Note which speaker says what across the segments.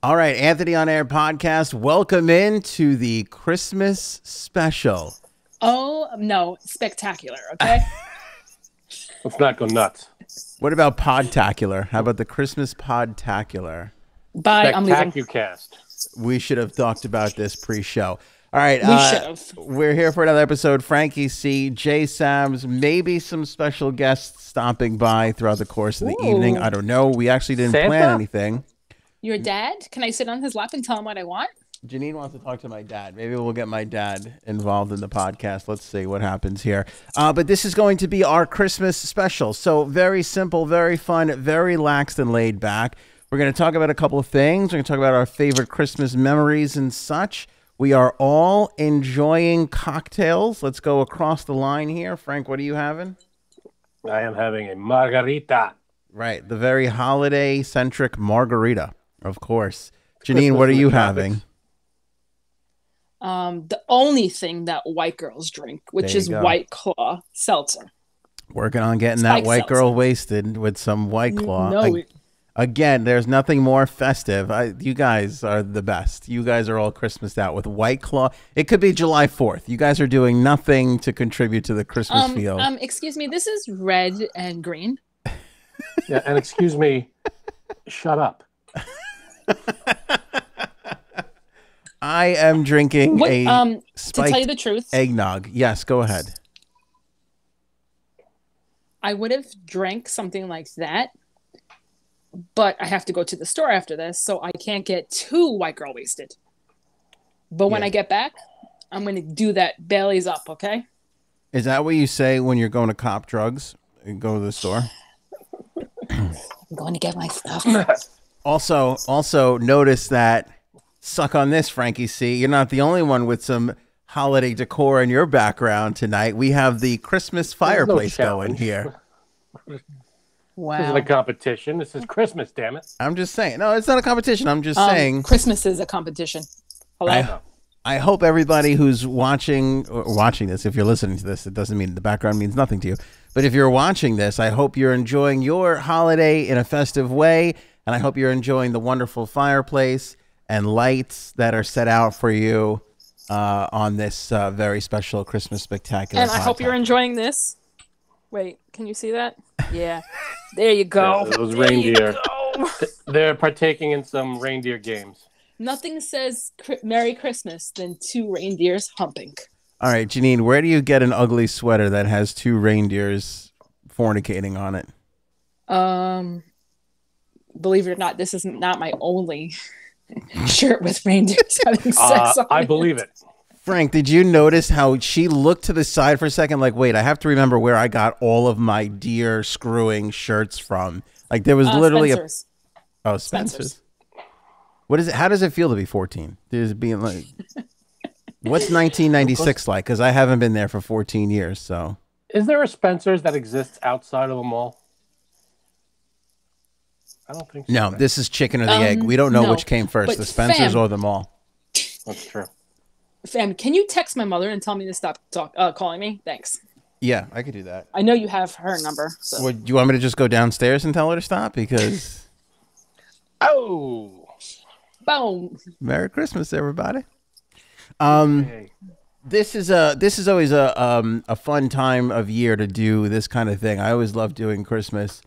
Speaker 1: All right, Anthony on Air podcast. Welcome into the Christmas special.
Speaker 2: Oh, no, spectacular, okay?
Speaker 3: Let's not go nuts.
Speaker 1: What about podtacular? How about the Christmas podtacular?
Speaker 2: Bye, I'm leaving.
Speaker 3: Spectacucast.
Speaker 1: We should have talked about this pre-show. All right,
Speaker 2: We should have.
Speaker 1: We're here for another episode. Frankie C, Jay Sams, maybe some special guests stopping by throughout the course of the evening. I don't know. We actually didn't plan anything.
Speaker 2: Your dad? Can I sit on his lap and tell him what I want?
Speaker 1: Janine wants to talk to my dad. Maybe we'll get my dad involved in the podcast. Let's see what happens here. But this is going to be our Christmas special. So very simple, very fun, very relaxed and laid back. We're going to talk about a couple of things. We're going to talk about our favorite Christmas memories and such. We are all enjoying cocktails. Let's go across the line here. Frank, what are you having?
Speaker 3: I am having a margarita.
Speaker 1: Right, the very holiday-centric margarita, of course. Janine, what are you having?
Speaker 2: The only thing that white girls drink, which is White Claw seltzer.
Speaker 1: Working on getting that white girl wasted with some White Claw.
Speaker 2: No,
Speaker 1: Again, there's nothing more festive. You guys are the best. You guys are all Christmased out with White Claw. It could be July 4th. You guys are doing nothing to contribute to the Christmas feel.
Speaker 2: Excuse me, this is red and green.
Speaker 3: Yeah, and excuse me, shut up.
Speaker 1: I am drinking
Speaker 2: to
Speaker 1: spiked
Speaker 2: tell you the truth,
Speaker 1: eggnog. Yes, go ahead.
Speaker 2: I would have drank something like that, but I have to go to the store after this, so I can't get too white girl wasted. But when I get back, I'm going to do that Bailey's up, okay?
Speaker 1: Is that what you say when you're going to cop drugs and go to the store?
Speaker 2: I'm going to get my stuff.
Speaker 1: Also notice that, suck on this, Frankie C, you're not the only one with some holiday decor in your background tonight. We have the Christmas fireplace going here.
Speaker 2: Wow.
Speaker 3: This isn't a competition. This is Christmas, damn it.
Speaker 1: I'm just saying. No, it's not a competition. I'm just saying.
Speaker 2: Christmas is a competition. Hello?
Speaker 1: I hope everybody who's watching this, if you're listening to this, it doesn't mean the background means nothing to you. But if you're watching this, I hope you're enjoying your holiday in a festive way. And I hope you're enjoying the wonderful fireplace and lights that are set out for you on this very special Christmas spectacular.
Speaker 2: And I hope you're enjoying this. Wait, can you see that? Yeah. There you go.
Speaker 3: Yeah, those reindeer. They're partaking in some reindeer games.
Speaker 2: Nothing says Merry Christmas than two reindeers humping.
Speaker 1: All right, Janine, where do you get an ugly sweater that has two reindeers fornicating on it?
Speaker 2: Believe it or not, this is not my only shirt with reindeers having sex on
Speaker 3: I believe it.
Speaker 1: Frank, did you notice how she looked to the side for a second? Like, wait, I have to remember where I got all of my deer screwing shirts from. Like, there was literally
Speaker 2: Spencer's.
Speaker 1: Spencer's. What is it? How does it feel to be 14? There's being like, what's 1996 like? Because I haven't been there for 14 years. So,
Speaker 3: is there a Spencer's that exists outside of a mall? I don't think so.
Speaker 1: No, this is chicken or the egg. We don't know which came first, the Spencer's or the mall.
Speaker 3: That's true.
Speaker 2: Fam, can you text my mother and tell me to stop calling me? Thanks.
Speaker 1: Yeah, I could do that.
Speaker 2: I know you have her number. So.
Speaker 1: Do you want me to just go downstairs and tell her to stop? Because
Speaker 3: boom.
Speaker 1: Merry Christmas, everybody. This is always a fun time of year to do this kind of thing. I always love doing Christmas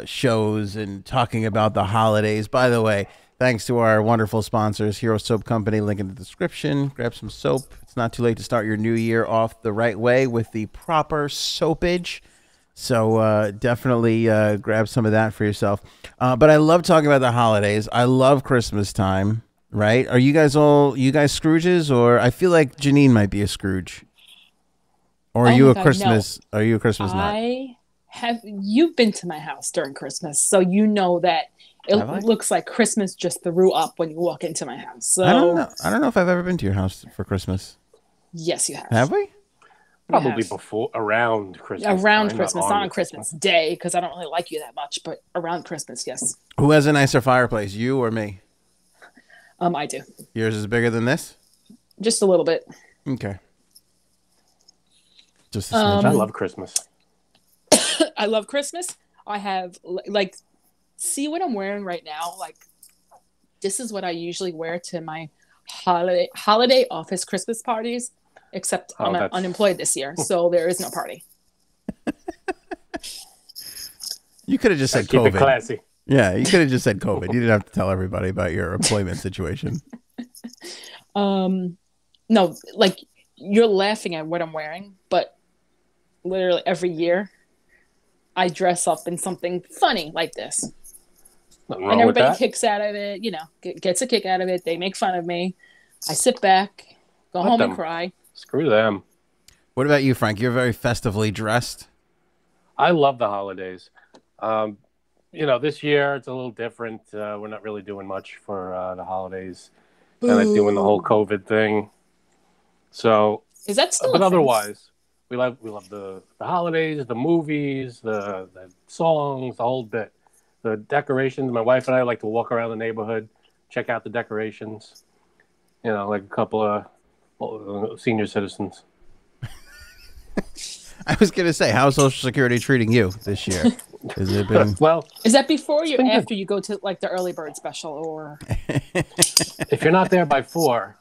Speaker 1: shows and talking about the holidays. By the way, thanks to our wonderful sponsors, Hero Soap Company, link in the description. Grab some soap. It's not too late to start your new year off the right way with the proper soapage. So definitely grab some of that for yourself. But I love talking about the holidays. I love Christmas time, right? Are you guys Scrooges? Or I feel like Janine might be a Scrooge. Or are you a Christmas? No. Are you a Christmas nut?
Speaker 2: You've been to my house during Christmas, so you know that it looks like Christmas just threw up when you walk into my house. So
Speaker 1: I don't know if I've ever been to your house for Christmas.
Speaker 2: Yes, you have.
Speaker 1: Have we?
Speaker 3: Probably around Christmas.
Speaker 2: Around Christmas, not on Christmas Day, because I don't really like you that much, but around Christmas, yes.
Speaker 1: Who has a nicer fireplace, you or me?
Speaker 2: I do.
Speaker 1: Yours is bigger than this?
Speaker 2: Just a little bit.
Speaker 1: Okay. Just a smidge.
Speaker 3: I love Christmas.
Speaker 2: I love Christmas. I have, see what I'm wearing right now? Like, this is what I usually wear to my holiday office Christmas parties, except I'm unemployed this year, so there is no party.
Speaker 1: You could have just said
Speaker 3: keep
Speaker 1: COVID.
Speaker 3: It classy.
Speaker 1: Yeah, you could have just said COVID. You didn't have to tell everybody about your employment situation.
Speaker 2: No, like you're laughing at what I'm wearing, but literally every year I dress up in something funny like this. And everybody kicks out of it, gets a kick out of it. They make fun of me. I sit back, go home and cry.
Speaker 3: Screw them.
Speaker 1: What about you, Frank? You're very festively dressed.
Speaker 3: I love the holidays. This year it's a little different. We're not really doing much for the holidays. Kind of doing the whole COVID thing. So
Speaker 2: is that still?
Speaker 3: But otherwise, we love the holidays, the movies, the songs, the whole bit. The decorations. My wife and I like to walk around the neighborhood, check out the decorations. Like a couple of senior citizens.
Speaker 1: I was going to say, how's Social Security treating you this year? Has it been...
Speaker 3: Well,
Speaker 2: is that before or after you go to like the early bird special, or?
Speaker 3: If you're not there by 4,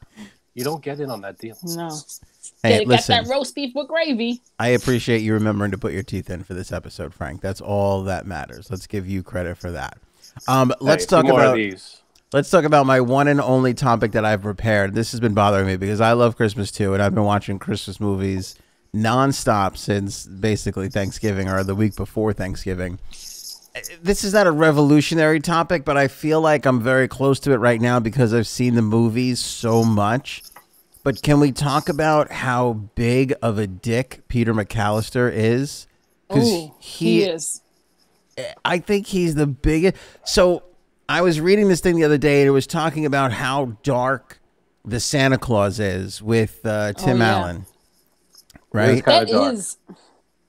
Speaker 3: you don't get in on that deal.
Speaker 2: No.
Speaker 1: Hey,
Speaker 2: listen, got that roast beef with gravy.
Speaker 1: I appreciate you remembering to put your teeth in for this episode, Frank. That's all that matters. Let's give you credit for that. Let's talk about my one and only topic that I've prepared. This has been bothering me because I love Christmas too, and I've been watching Christmas movies nonstop since basically Thanksgiving or the week before Thanksgiving. This is not a revolutionary topic, but I feel like I'm very close to it right now because I've seen the movies so much. But can we talk about how big of a dick Peter McCallister is?
Speaker 2: Because he is.
Speaker 1: I think he's the biggest. So I was reading this thing the other day, and it was talking about how dark the Santa Claus is with Tim Allen. Right?
Speaker 2: That is.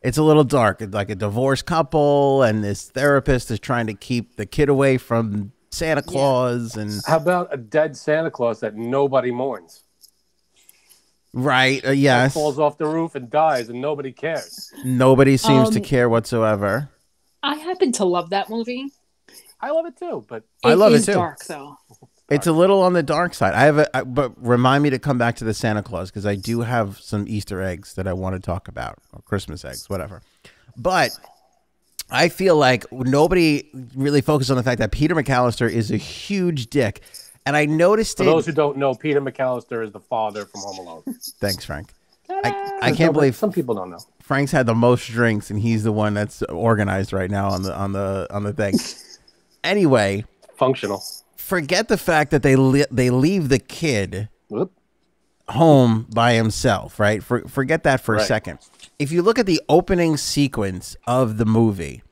Speaker 1: It's a little dark. It's like a divorced couple, and this therapist is trying to keep the kid away from Santa Claus. And
Speaker 3: how about a dead Santa Claus that nobody mourns?
Speaker 1: Right. Yes.
Speaker 3: Falls off the roof and dies, and nobody cares.
Speaker 1: Nobody seems to care whatsoever.
Speaker 2: I happen to love that movie.
Speaker 3: I love it too, but
Speaker 1: I love it too.
Speaker 2: Dark though.
Speaker 1: It's a little on the dark side. But remind me to come back to the Santa Claus because I do have some Easter eggs that I want to talk about, or Christmas eggs, whatever. But I feel like nobody really focused on the fact that Peter McCallister is a huge dick. And I noticed
Speaker 3: For those who don't know, Peter McCallister is the father from Home Alone.
Speaker 1: Thanks, Frank. I can't believe
Speaker 3: some people don't know.
Speaker 1: Frank's had the most drinks, and he's the one that's organized right now on the thing. Anyway,
Speaker 3: functional.
Speaker 1: Forget the fact that they leave the kid home by himself, right? Forget that for a second. If you look at the opening sequence of the movie,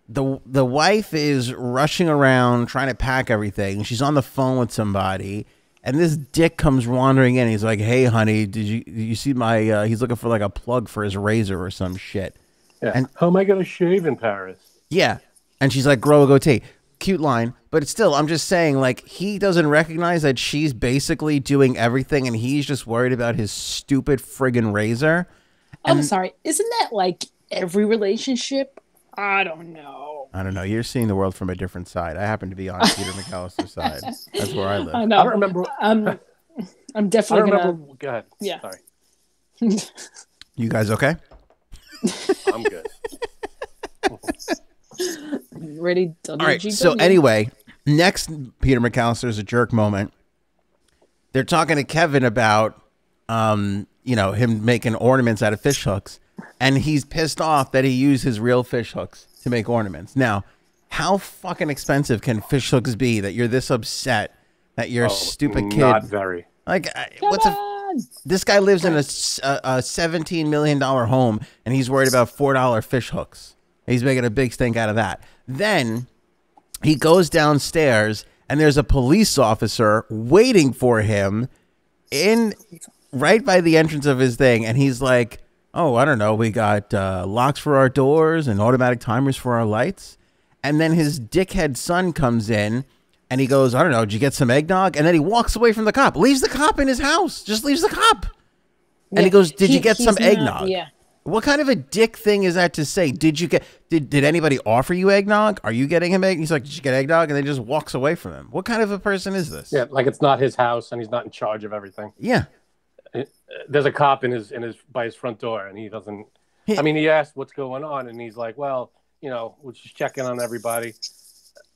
Speaker 1: the wife is rushing around trying to pack everything. She's on the phone with somebody, and this dick comes wandering in. He's like, "Hey, honey, did you see my?" He's looking for like a plug for his razor or some shit.
Speaker 3: Yeah. And how am I gonna shave in Paris?
Speaker 1: Yeah, and she's like, "Grow a goatee." Cute line, but still, I'm just saying, like, he doesn't recognize that she's basically doing everything, and he's just worried about his stupid friggin' razor.
Speaker 2: I'm sorry, isn't that like every relationship? I don't know.
Speaker 1: You're seeing the world from a different side. I happen to be on Peter McCallister's side. That's where I live.
Speaker 2: I know.
Speaker 3: I don't remember.
Speaker 2: I'm definitely gonna.
Speaker 3: Go ahead.
Speaker 2: Yeah.
Speaker 3: Sorry.
Speaker 1: You guys okay?
Speaker 3: I'm good.
Speaker 2: Ready?
Speaker 1: All right. So anyway, next Peter McCallister's a jerk moment. They're talking to Kevin about, him making ornaments out of fish hooks, and he's pissed off that he used his real fish hooks to make ornaments. Now, how fucking expensive can fish hooks be that you're this upset that your stupid kid?
Speaker 3: Not very.
Speaker 1: Like, this guy lives in a $17 million home, and he's worried about $4 fish hooks. He's making a big stink out of that. Then he goes downstairs, and there's a police officer waiting for him right by the entrance of his thing. And he's like, "Oh, I don't know. We got locks for our doors and automatic timers for our lights." And then his dickhead son comes in, and he goes, "I don't know. Did you get some eggnog?" And then he walks away from the cop, leaves the cop in his house, just leaves the cop. And he goes, "Did you get some eggnog?"
Speaker 2: Yeah.
Speaker 1: What kind of a dick thing is that to say? Did you get? Did anybody offer you eggnog? Are you getting him egg? He's like, did you get eggnog? And then just walks away from him. What kind of a person is this?
Speaker 3: Yeah, like it's not his house and he's not in charge of everything.
Speaker 1: Yeah.
Speaker 3: There's a cop by his front door, and he doesn't. I mean, he asked what's going on, and he's like, well, we're just checking on everybody.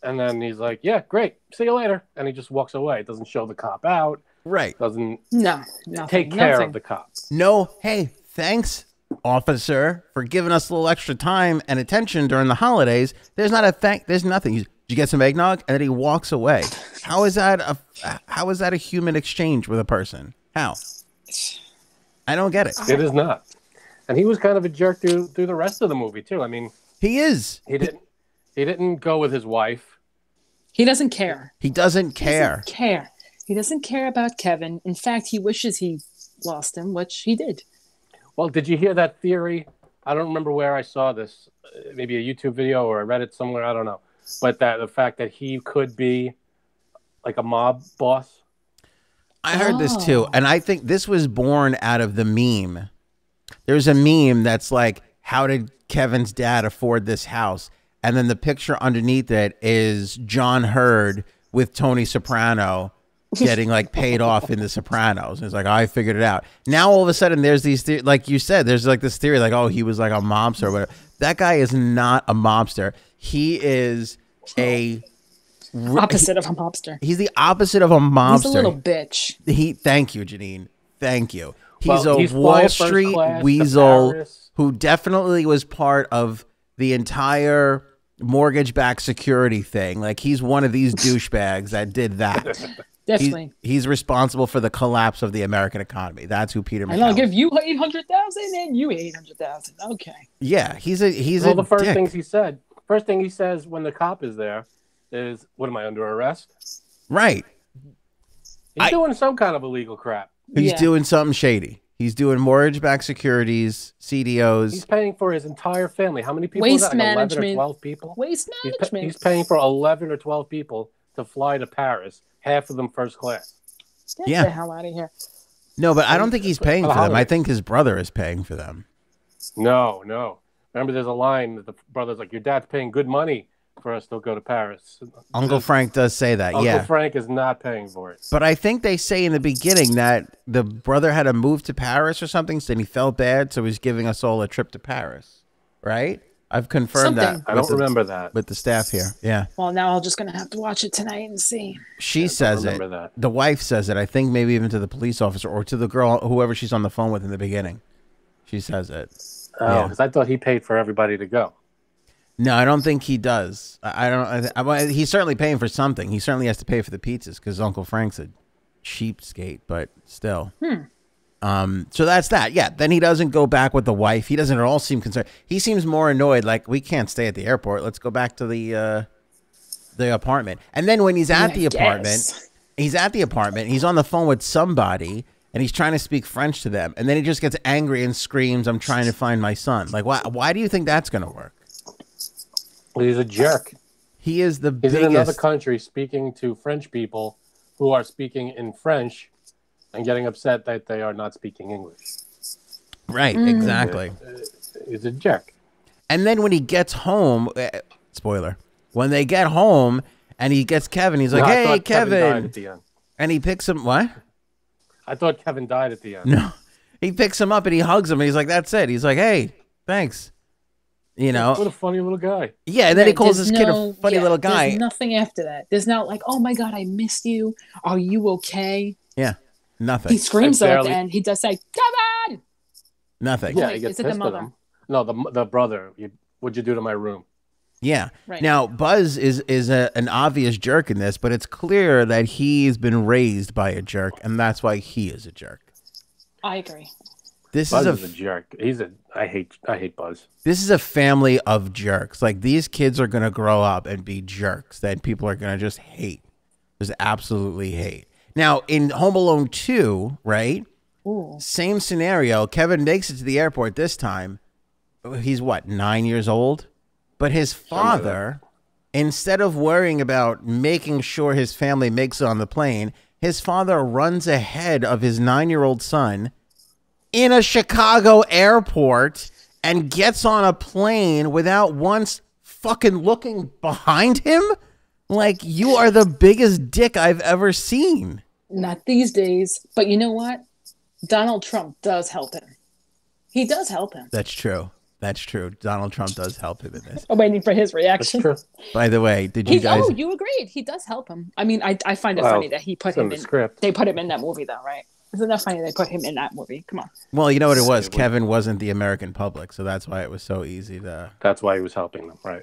Speaker 3: And then he's like, yeah, great, see you later. And he just walks away. Doesn't show the cop out.
Speaker 1: Right.
Speaker 3: Doesn't
Speaker 2: take
Speaker 3: care of the cop.
Speaker 1: No, hey, thanks, officer, for giving us a little extra time and attention during the holidays. There's not a thank. There's nothing. Did you get some eggnog? And then he walks away. How is that a human exchange with a person? How? I don't get it.
Speaker 3: It is not. And he was kind of a jerk through the rest of the movie too. I mean,
Speaker 1: he is.
Speaker 3: He didn't go with his wife.
Speaker 2: He doesn't care.
Speaker 1: He doesn't care.
Speaker 2: He doesn't care about Kevin. In fact, he wishes he lost him, which he did.
Speaker 3: Well, did you hear that theory? I don't remember where I saw this. Maybe a YouTube video, or I read it somewhere. I don't know. But the fact that he could be like a mob boss.
Speaker 1: I heard this too, and I think this was born out of the meme. There's a meme that's like, how did Kevin's dad afford this house? And then the picture underneath it is John Hurd with Tony Soprano getting like paid off in The Sopranos. And it's like, I figured it out. Now all of a sudden there's these, like you said, there's like this theory like, oh, he was like a mobster or whatever. That guy is not a mobster. He is
Speaker 2: opposite of a mobster.
Speaker 1: He's the opposite of a mobster.
Speaker 2: He's a little bitch.
Speaker 1: Thank you, Janine. Thank you. He's
Speaker 3: he's
Speaker 1: a Wall Street weasel who definitely was part of the entire mortgage-backed security thing. Like, he's one of these douchebags that did that.
Speaker 2: Definitely.
Speaker 1: He's responsible for the collapse of the American economy. That's who Peter McCallister.
Speaker 2: And I'll give you 800,000 and you 800,000. Okay.
Speaker 1: Yeah, he's a
Speaker 3: the first
Speaker 1: dick.
Speaker 3: things he said. First thing he says when the cop is there is, "What, am I under arrest?"
Speaker 1: Right.
Speaker 3: He's doing some kind of illegal crap.
Speaker 1: He's doing something shady. He's doing mortgage-backed securities, CDOs.
Speaker 3: He's paying for his entire family. How many people
Speaker 2: Waste
Speaker 3: is that? Like
Speaker 2: management.
Speaker 3: 11 or 12 people?
Speaker 2: Waste management.
Speaker 3: He's paying for 11 or 12 people to fly to Paris, half of them first class.
Speaker 2: Get the hell out of here.
Speaker 1: No, but I don't think he's paying for them. I think his brother is paying for them.
Speaker 3: No. Remember, there's a line that the brother's like, your dad's paying good money for us to go to Paris.
Speaker 1: Uncle Frank does say that,
Speaker 3: Uncle Frank is not paying for it.
Speaker 1: But I think they say in the beginning that the brother had to move to Paris or something, so he felt bad, so he's giving us all a trip to Paris, right? I've confirmed that.
Speaker 3: I don't remember that.
Speaker 1: With the staff here, yeah.
Speaker 2: Well, now I'm just going to have to watch it tonight and see.
Speaker 1: She says it.
Speaker 3: That.
Speaker 1: The wife says it. I think maybe even to the police officer or to the girl, whoever she's on the phone with in the beginning. She says it.
Speaker 3: Oh, because I thought he paid for everybody to go.
Speaker 1: No, I don't think he does. I don't. He's certainly paying for something. He certainly has to pay for the pizzas because Uncle Frank's a cheapskate, but still. So that's that. Yeah. Then he doesn't go back with the wife. He doesn't at all seem concerned. He seems more annoyed. Like, we can't stay at the airport. Let's go back to the apartment. And then when he's at the apartment, he's on the phone with somebody. And he's trying to speak French to them. And then he just gets angry and screams, I'm trying to find my son. Like, why do you think that's going to work?
Speaker 3: He's a jerk.
Speaker 1: He is the biggest.
Speaker 3: He's in another country speaking to French people who are speaking in French and getting upset that they are not speaking English.
Speaker 1: Right, exactly.
Speaker 3: He's a jerk.
Speaker 1: And then when he gets home, spoiler, when they get home and he gets Kevin, he's like, hey, Kevin.
Speaker 3: Died at the end.
Speaker 1: And he picks him, what?
Speaker 3: I thought Kevin died at the end.
Speaker 1: No, he picks him up and he hugs him and he's like, that's it. He's like, hey, thanks. You know,
Speaker 3: what a funny little guy.
Speaker 1: Yeah, and then he calls this kid a funny little guy.
Speaker 2: There's nothing after that. There's not like, oh my God, I missed you. Are you okay?
Speaker 1: Yeah, nothing.
Speaker 2: He screams though at the end. He does say, Kevin!
Speaker 1: Nothing.
Speaker 3: Yeah, he gets pissed at him. No, the brother. What'd you do to my room?
Speaker 1: Yeah.
Speaker 2: Right.
Speaker 1: Now, Buzz is an obvious jerk in this, but it's clear that he's been raised by a jerk, and that's why he is a jerk.
Speaker 2: I agree.
Speaker 3: Buzz is a jerk. I hate Buzz.
Speaker 1: This is a family of jerks. Like, these kids are going to grow up and be jerks that people are going to just hate. Just absolutely hate. Now, in Home Alone 2, right?
Speaker 2: Ooh.
Speaker 1: Same scenario. Kevin makes it to the airport this time. He's what, 9 years old? But his father, instead of worrying about making sure his family makes it on the plane, his father runs ahead of his 9-year-old son in a Chicago airport and gets on a plane without once fucking looking behind him? Like, you are the biggest dick I've ever seen.
Speaker 2: Not these days. But you know what? Donald Trump does help him. He does help him.
Speaker 1: That's true. That's true. Donald Trump does help him in this.
Speaker 2: I'm waiting for his reaction.
Speaker 3: That's true.
Speaker 1: By the way, did you guys...
Speaker 2: Oh, you agreed. He does help him. I mean, I find it funny that he put him in
Speaker 3: the script.
Speaker 2: They put him in that movie, though, right? Isn't that funny they put him in that movie? Come on.
Speaker 1: Well, you know what it was? Kevin wasn't the American public, so that's why it was so easy to...
Speaker 3: That's why he was helping them, right?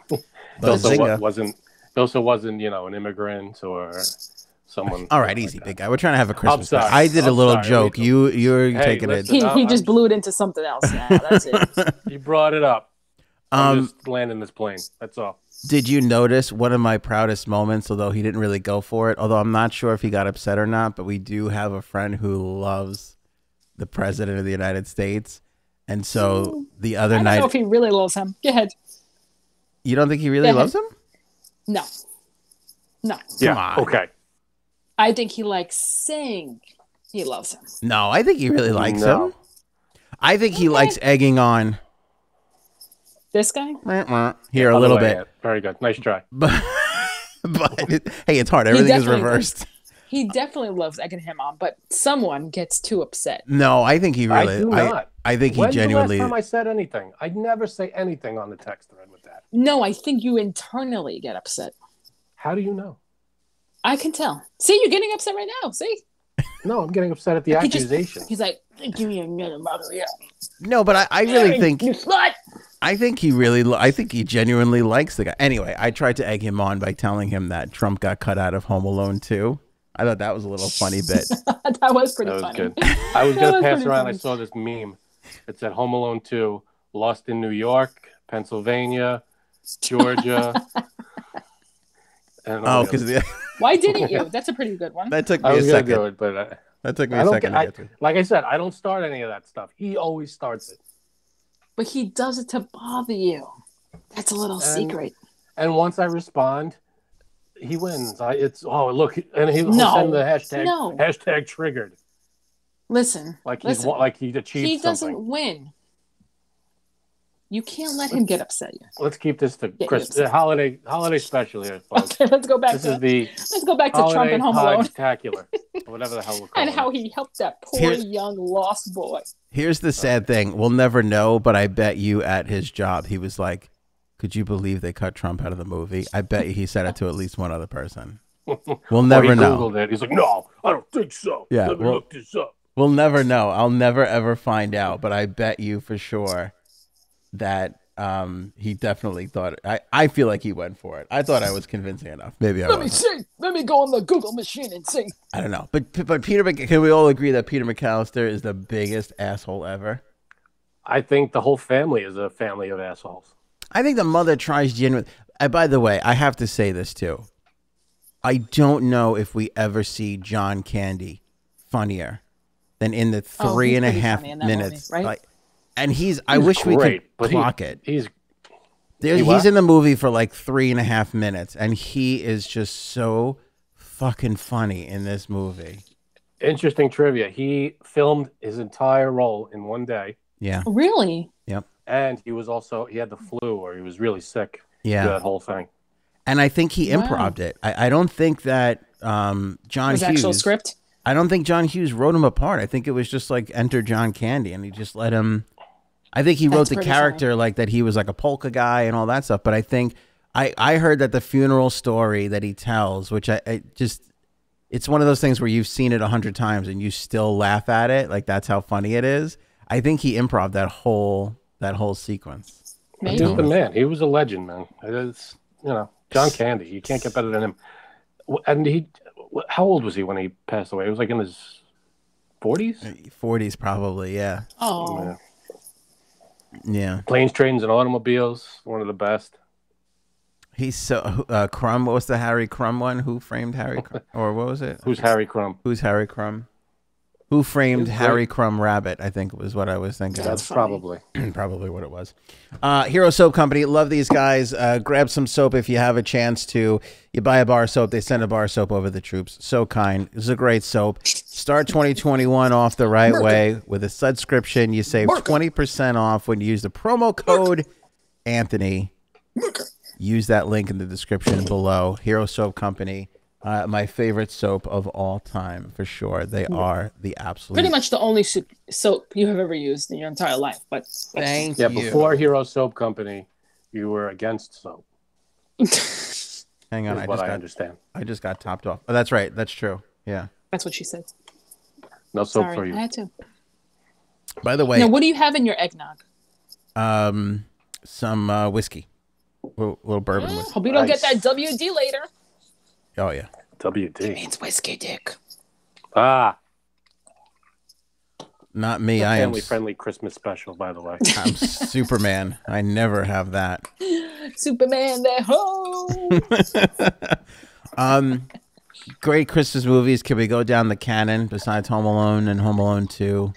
Speaker 1: But
Speaker 3: He also wasn't, you know, an immigrant or someone.
Speaker 1: All right, easy, big guy. We're trying to have a Christmas.
Speaker 3: sorry.
Speaker 1: I did a little
Speaker 3: sorry.
Speaker 1: joke. You're taking
Speaker 3: listen,
Speaker 1: it.
Speaker 2: He just blew it into something else. Yeah, that's it.
Speaker 3: You brought it up. I'm just landing this plane. That's all.
Speaker 1: Did you notice one of my proudest moments, although he didn't really go for it, although I'm not sure if he got upset or not, but we do have a friend who loves the president of the United States. And so the other night... I
Speaker 2: don't know if he really loves him. Go ahead.
Speaker 1: You don't think he really loves him?
Speaker 2: No.
Speaker 1: Come on.
Speaker 3: Okay.
Speaker 2: I think he likes saying he loves him.
Speaker 1: No, I think he really likes him. I think he likes egging on...
Speaker 2: This guy?
Speaker 1: Here, a little bit.
Speaker 3: Very good. Nice try.
Speaker 1: But hey, it's hard. Everything is reversed.
Speaker 2: He definitely loves egging him on, but someone gets too upset.
Speaker 1: No, I think he really...
Speaker 3: I do not.
Speaker 1: I think he genuinely...
Speaker 3: When's the last time I said anything? I never say anything on the text thread with that.
Speaker 2: No, I think you internally get upset.
Speaker 3: How do you know?
Speaker 2: I can tell. See, you're getting upset right now. See?
Speaker 3: No, I'm getting upset at the accusation.
Speaker 2: He's like, give me another margarita.
Speaker 1: No, but I really think...
Speaker 2: You slut!
Speaker 1: I think he genuinely likes the guy. Anyway, I tried to egg him on by telling him that Trump got cut out of Home Alone 2. I thought that was a little funny bit.
Speaker 2: That was pretty funny.
Speaker 3: Good. I was going to pass around. I saw this meme. It said Home Alone 2, lost in New York, Pennsylvania, Georgia.
Speaker 1: Because
Speaker 2: why didn't you? That's a pretty good one.
Speaker 1: That took me a second. Do it,
Speaker 3: but
Speaker 1: that took me a second to get to.
Speaker 3: Like I said, I don't start any of that stuff. He always starts it.
Speaker 2: But he does it to bother you. That's a little secret.
Speaker 3: And once I respond, he wins. Look, and he'll send the hashtag triggered.
Speaker 2: Listen,
Speaker 3: like he achieved something.
Speaker 2: He doesn't win. You can't let him get upset.
Speaker 3: Let's keep this to Christmas holiday special here, folks.
Speaker 2: Okay, let's go back to Trump and Home Alone.
Speaker 3: Spectacular, whatever the hell we're calling
Speaker 2: and how he helped that poor young lost boy.
Speaker 1: Here's the sad thing: we'll never know, but I bet you at his job, he was like, "Could you believe they cut Trump out of the movie?" I bet you he said it to at least one other person. We'll never know.
Speaker 3: Googled it. He's like, "No, I don't think so."
Speaker 1: Yeah,
Speaker 3: let me look this up.
Speaker 1: We'll never know. I'll never ever find out, but I bet you for sure that he definitely thought I feel like he went for it. I thought I was convincing enough. Maybe I wasn't.
Speaker 2: Let me see. Let me go on the Google machine and see.
Speaker 1: I don't know. But Peter, can we all agree that Peter McCallister is the biggest asshole ever?
Speaker 3: I think the whole family is a family of assholes.
Speaker 1: I think the mother tries genuinely. By the way, I have to say this too. I don't know if we ever see John Candy funnier than in the 3.5 minutes,
Speaker 2: movie, right?
Speaker 1: Like, and I wish we could clock it.
Speaker 3: He's
Speaker 1: in the movie for like 3.5 minutes, and he is just so fucking funny in this movie.
Speaker 3: Interesting trivia. He filmed his entire role in one day.
Speaker 1: Yeah.
Speaker 2: Really?
Speaker 1: Yep.
Speaker 3: And he had the flu, or he was really sick.
Speaker 1: Yeah.
Speaker 3: That whole thing.
Speaker 1: And I think he improv'd it. I don't think that John Hughes...
Speaker 2: actual script?
Speaker 1: I don't think John Hughes wrote him apart. I think it was just like enter John Candy, and he just let him... I think he wrote the character like that he was like a polka guy and all that stuff. But I think I heard that the funeral story that he tells, which it's one of those things where you've seen it 100 times and you still laugh at it. Like that's how funny it is. I think he improv'd that whole sequence.
Speaker 3: He's the man. He was a legend, man. It's, John Candy. You can't get better than him. And how old was he when he passed away? It was like in his 40s?
Speaker 1: 40s probably, yeah.
Speaker 2: Oh.
Speaker 1: Yeah.
Speaker 3: Planes, Trains, and Automobiles. One of the best.
Speaker 1: He's so Crumb. What was the Harry Crumb one? Who framed Harry Crumb? Or what was it?
Speaker 3: Who's Harry Crumb?
Speaker 1: Who's Harry Crumb? Who Framed
Speaker 3: It's
Speaker 1: Harry
Speaker 3: great.
Speaker 1: Crumb Rabbit, I think was what I was thinking.
Speaker 3: That's
Speaker 2: funny.
Speaker 1: Probably what it was. Hero Soap Company, love these guys. Grab some soap if you have a chance to. You buy a bar of soap, they send a bar of soap over the troops. So kind. This is a great soap. Start 2021 off the right way with a subscription. You save 20% off when you use the promo code Anthony. Use that link in the description below. Hero Soap Company. My favorite soap of all time, for sure. They are the absolute.
Speaker 2: Pretty much the only soap you have ever used in your entire life. But
Speaker 1: Thank
Speaker 3: Yeah,
Speaker 1: you.
Speaker 3: before Hero Soap Company, you were against soap.
Speaker 1: Hang on,
Speaker 3: I understand.
Speaker 1: I just got topped off. Oh, that's right. That's true. Yeah.
Speaker 2: that's what she said.
Speaker 3: No soap
Speaker 2: Sorry,
Speaker 3: for you.
Speaker 2: I had to.
Speaker 1: By the way,
Speaker 2: Now, what do you have in your eggnog?
Speaker 1: some whiskey, little bourbon whiskey.
Speaker 2: Hope you don't get
Speaker 3: Nice.
Speaker 2: that WD later.
Speaker 1: Oh yeah.
Speaker 3: WD.
Speaker 2: It's whiskey dick.
Speaker 3: Ah,
Speaker 1: Not me. I am.
Speaker 3: family-friendly Christmas special, by the way.
Speaker 1: I'm Superman. I never have that.
Speaker 2: Superman, they're home.
Speaker 1: Great Christmas movies. Can we go down the canon besides Home Alone and Home Alone 2?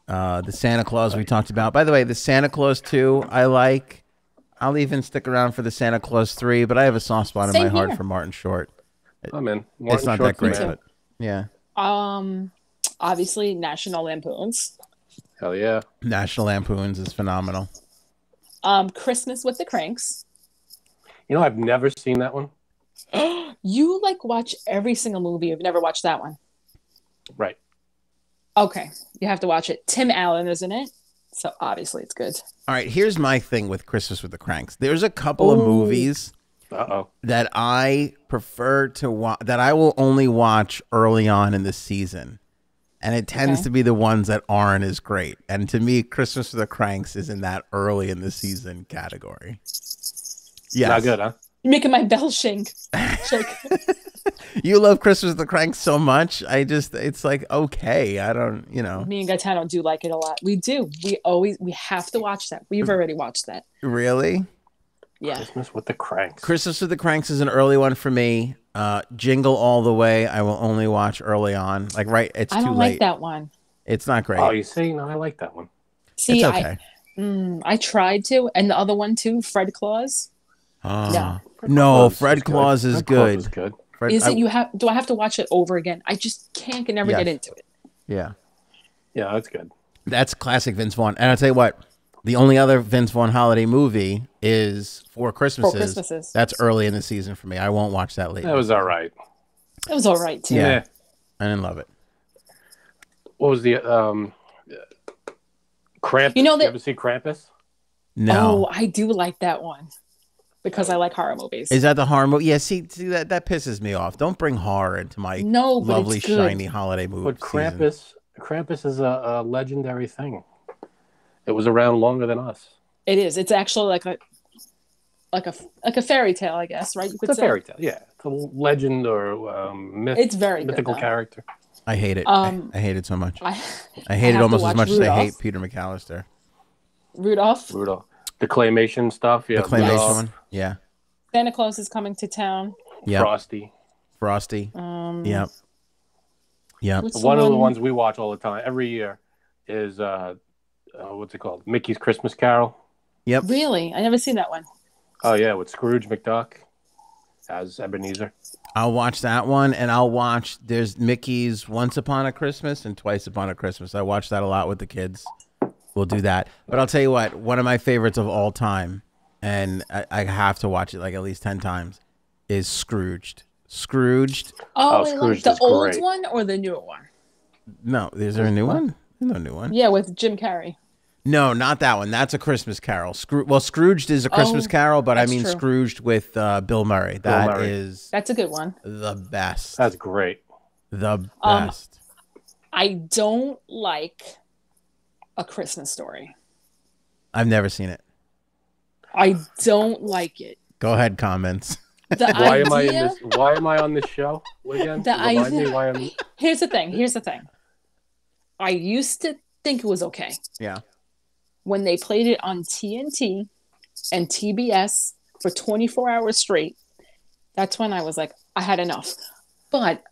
Speaker 1: The Santa Claus we talked about. By the way, the Santa Claus 2 I like. I'll even stick around for the Santa Claus 3, but I have a soft spot in
Speaker 2: Same
Speaker 1: my heart
Speaker 2: here.
Speaker 1: for Martin Short.
Speaker 3: I'm in.
Speaker 1: It's not that great,
Speaker 2: too.
Speaker 1: but yeah.
Speaker 2: Obviously, National Lampoons.
Speaker 3: Hell yeah.
Speaker 1: National Lampoons is phenomenal.
Speaker 2: Christmas with the Cranks.
Speaker 3: You know, I've never seen that one.
Speaker 2: You like watch every single movie. You've never watched that one.
Speaker 3: Right.
Speaker 2: Okay, you have to watch it. Tim Allen is in it, so obviously it's good.
Speaker 1: All right, here's my thing with Christmas with the Cranks. There's a couple of movies
Speaker 3: Uh-oh.
Speaker 1: that I prefer to watch, that I will only watch early on in the season. And it tends
Speaker 2: Okay.
Speaker 1: to be the ones that aren't as great. And to me, Christmas with the Cranks is in that early in the season category. Yes.
Speaker 3: Not good, huh?
Speaker 2: You're making my bell shake.
Speaker 1: You love Christmas with the Cranks so much. It's like, okay, I don't,
Speaker 2: Me and Gaetano do like it a lot. We do. We have to watch that. We've already watched that.
Speaker 1: Really?
Speaker 2: Yeah.
Speaker 3: Christmas with the Cranks.
Speaker 1: Christmas with the Cranks is an early one for me. Jingle All the Way, I will only watch early on. Like, right, it's
Speaker 2: I
Speaker 1: too
Speaker 2: don't
Speaker 1: late.
Speaker 2: like that one.
Speaker 1: It's not great.
Speaker 3: Oh, you see? No, I like that one.
Speaker 2: See,
Speaker 1: It's okay.
Speaker 2: I tried to, and the other one too, Fred Claus.
Speaker 1: No, Fred Claus is
Speaker 3: Fred
Speaker 1: good.
Speaker 3: Claus is good.
Speaker 1: Fred,
Speaker 2: Is it do I have to watch it over again? I just can never get into it.
Speaker 1: Yeah.
Speaker 3: Yeah, that's good.
Speaker 1: That's classic Vince Vaughn. And I'll tell you what, the only other Vince Vaughn holiday movie is Four Christmases.
Speaker 2: Four Christmases.
Speaker 1: That's early in the season for me. I won't watch that late.
Speaker 3: That was all right.
Speaker 2: It was all right too.
Speaker 1: Yeah. I didn't love it.
Speaker 3: What was the Krampus?
Speaker 2: You know that-
Speaker 3: You ever see Krampus?
Speaker 1: No.
Speaker 2: Oh, I do like that one because I like horror movies.
Speaker 1: Is that the horror movie? Yeah, see that pisses me off. Don't bring horror into my
Speaker 2: No, but
Speaker 1: lovely,
Speaker 2: it's good.
Speaker 1: shiny holiday movie.
Speaker 3: But
Speaker 1: season.
Speaker 3: Krampus is a legendary thing. It was around longer than us.
Speaker 2: It is. It's actually like a fairy tale, I guess, right? You could
Speaker 3: It's a
Speaker 2: say.
Speaker 3: fairy tale. Yeah, it's a legend or myth.
Speaker 2: It's very good,
Speaker 3: mythical
Speaker 2: though.
Speaker 3: character.
Speaker 1: I hate it. I hate it so much. I
Speaker 2: I
Speaker 1: hate it
Speaker 2: have to
Speaker 1: almost as
Speaker 2: watch
Speaker 1: much as I
Speaker 2: Rudolph.
Speaker 1: hate Peter McCallister.
Speaker 2: Rudolph.
Speaker 3: The claymation stuff. Yeah,
Speaker 1: The claymation
Speaker 3: Rudolph,
Speaker 1: one. Yeah.
Speaker 2: Santa Claus is coming to town.
Speaker 1: Yeah.
Speaker 3: Frosty.
Speaker 1: Frosty. Yep. Yep.
Speaker 2: What's
Speaker 3: One
Speaker 2: the
Speaker 3: of the ones we watch all the time, every year, is what's it called? Mickey's Christmas Carol.
Speaker 1: Yep.
Speaker 2: Really? I never seen that one.
Speaker 3: Oh yeah, with Scrooge McDuck as Ebenezer.
Speaker 1: I'll watch that one, and there's Mickey's Once Upon a Christmas and Twice Upon a Christmas. I watch that a lot with the kids. We'll do that. But I'll tell you what, one of my favorites of all time, and I have to watch it like at least 10 times, is Scrooged. Scrooged.
Speaker 2: Oh,
Speaker 3: Scrooge
Speaker 2: the
Speaker 3: is
Speaker 2: old
Speaker 3: great.
Speaker 2: one or the newer one?
Speaker 1: No, is there a new one? There's no new one.
Speaker 2: Yeah, with Jim Carrey.
Speaker 1: No, not that one. That's a Christmas Carol. Scrooged is a Christmas Carol, but I
Speaker 2: that's
Speaker 1: mean
Speaker 2: true.
Speaker 1: Scrooged with Bill Murray. That is
Speaker 2: That's a good one.
Speaker 1: the best.
Speaker 3: That's great.
Speaker 1: The best.
Speaker 2: I don't like A Christmas Story.
Speaker 1: I've never seen it.
Speaker 2: I don't like it.
Speaker 1: Go ahead, comments.
Speaker 2: The
Speaker 3: Why
Speaker 2: idea,
Speaker 3: am I in this? Why am I on this show again?
Speaker 2: The
Speaker 3: Remind
Speaker 2: idea-
Speaker 3: me why I'm.
Speaker 2: Here's the thing. I used to think it was okay.
Speaker 1: Yeah.
Speaker 2: When they played it on TNT and TBS for 24 hours straight, that's when I was like, I had enough. But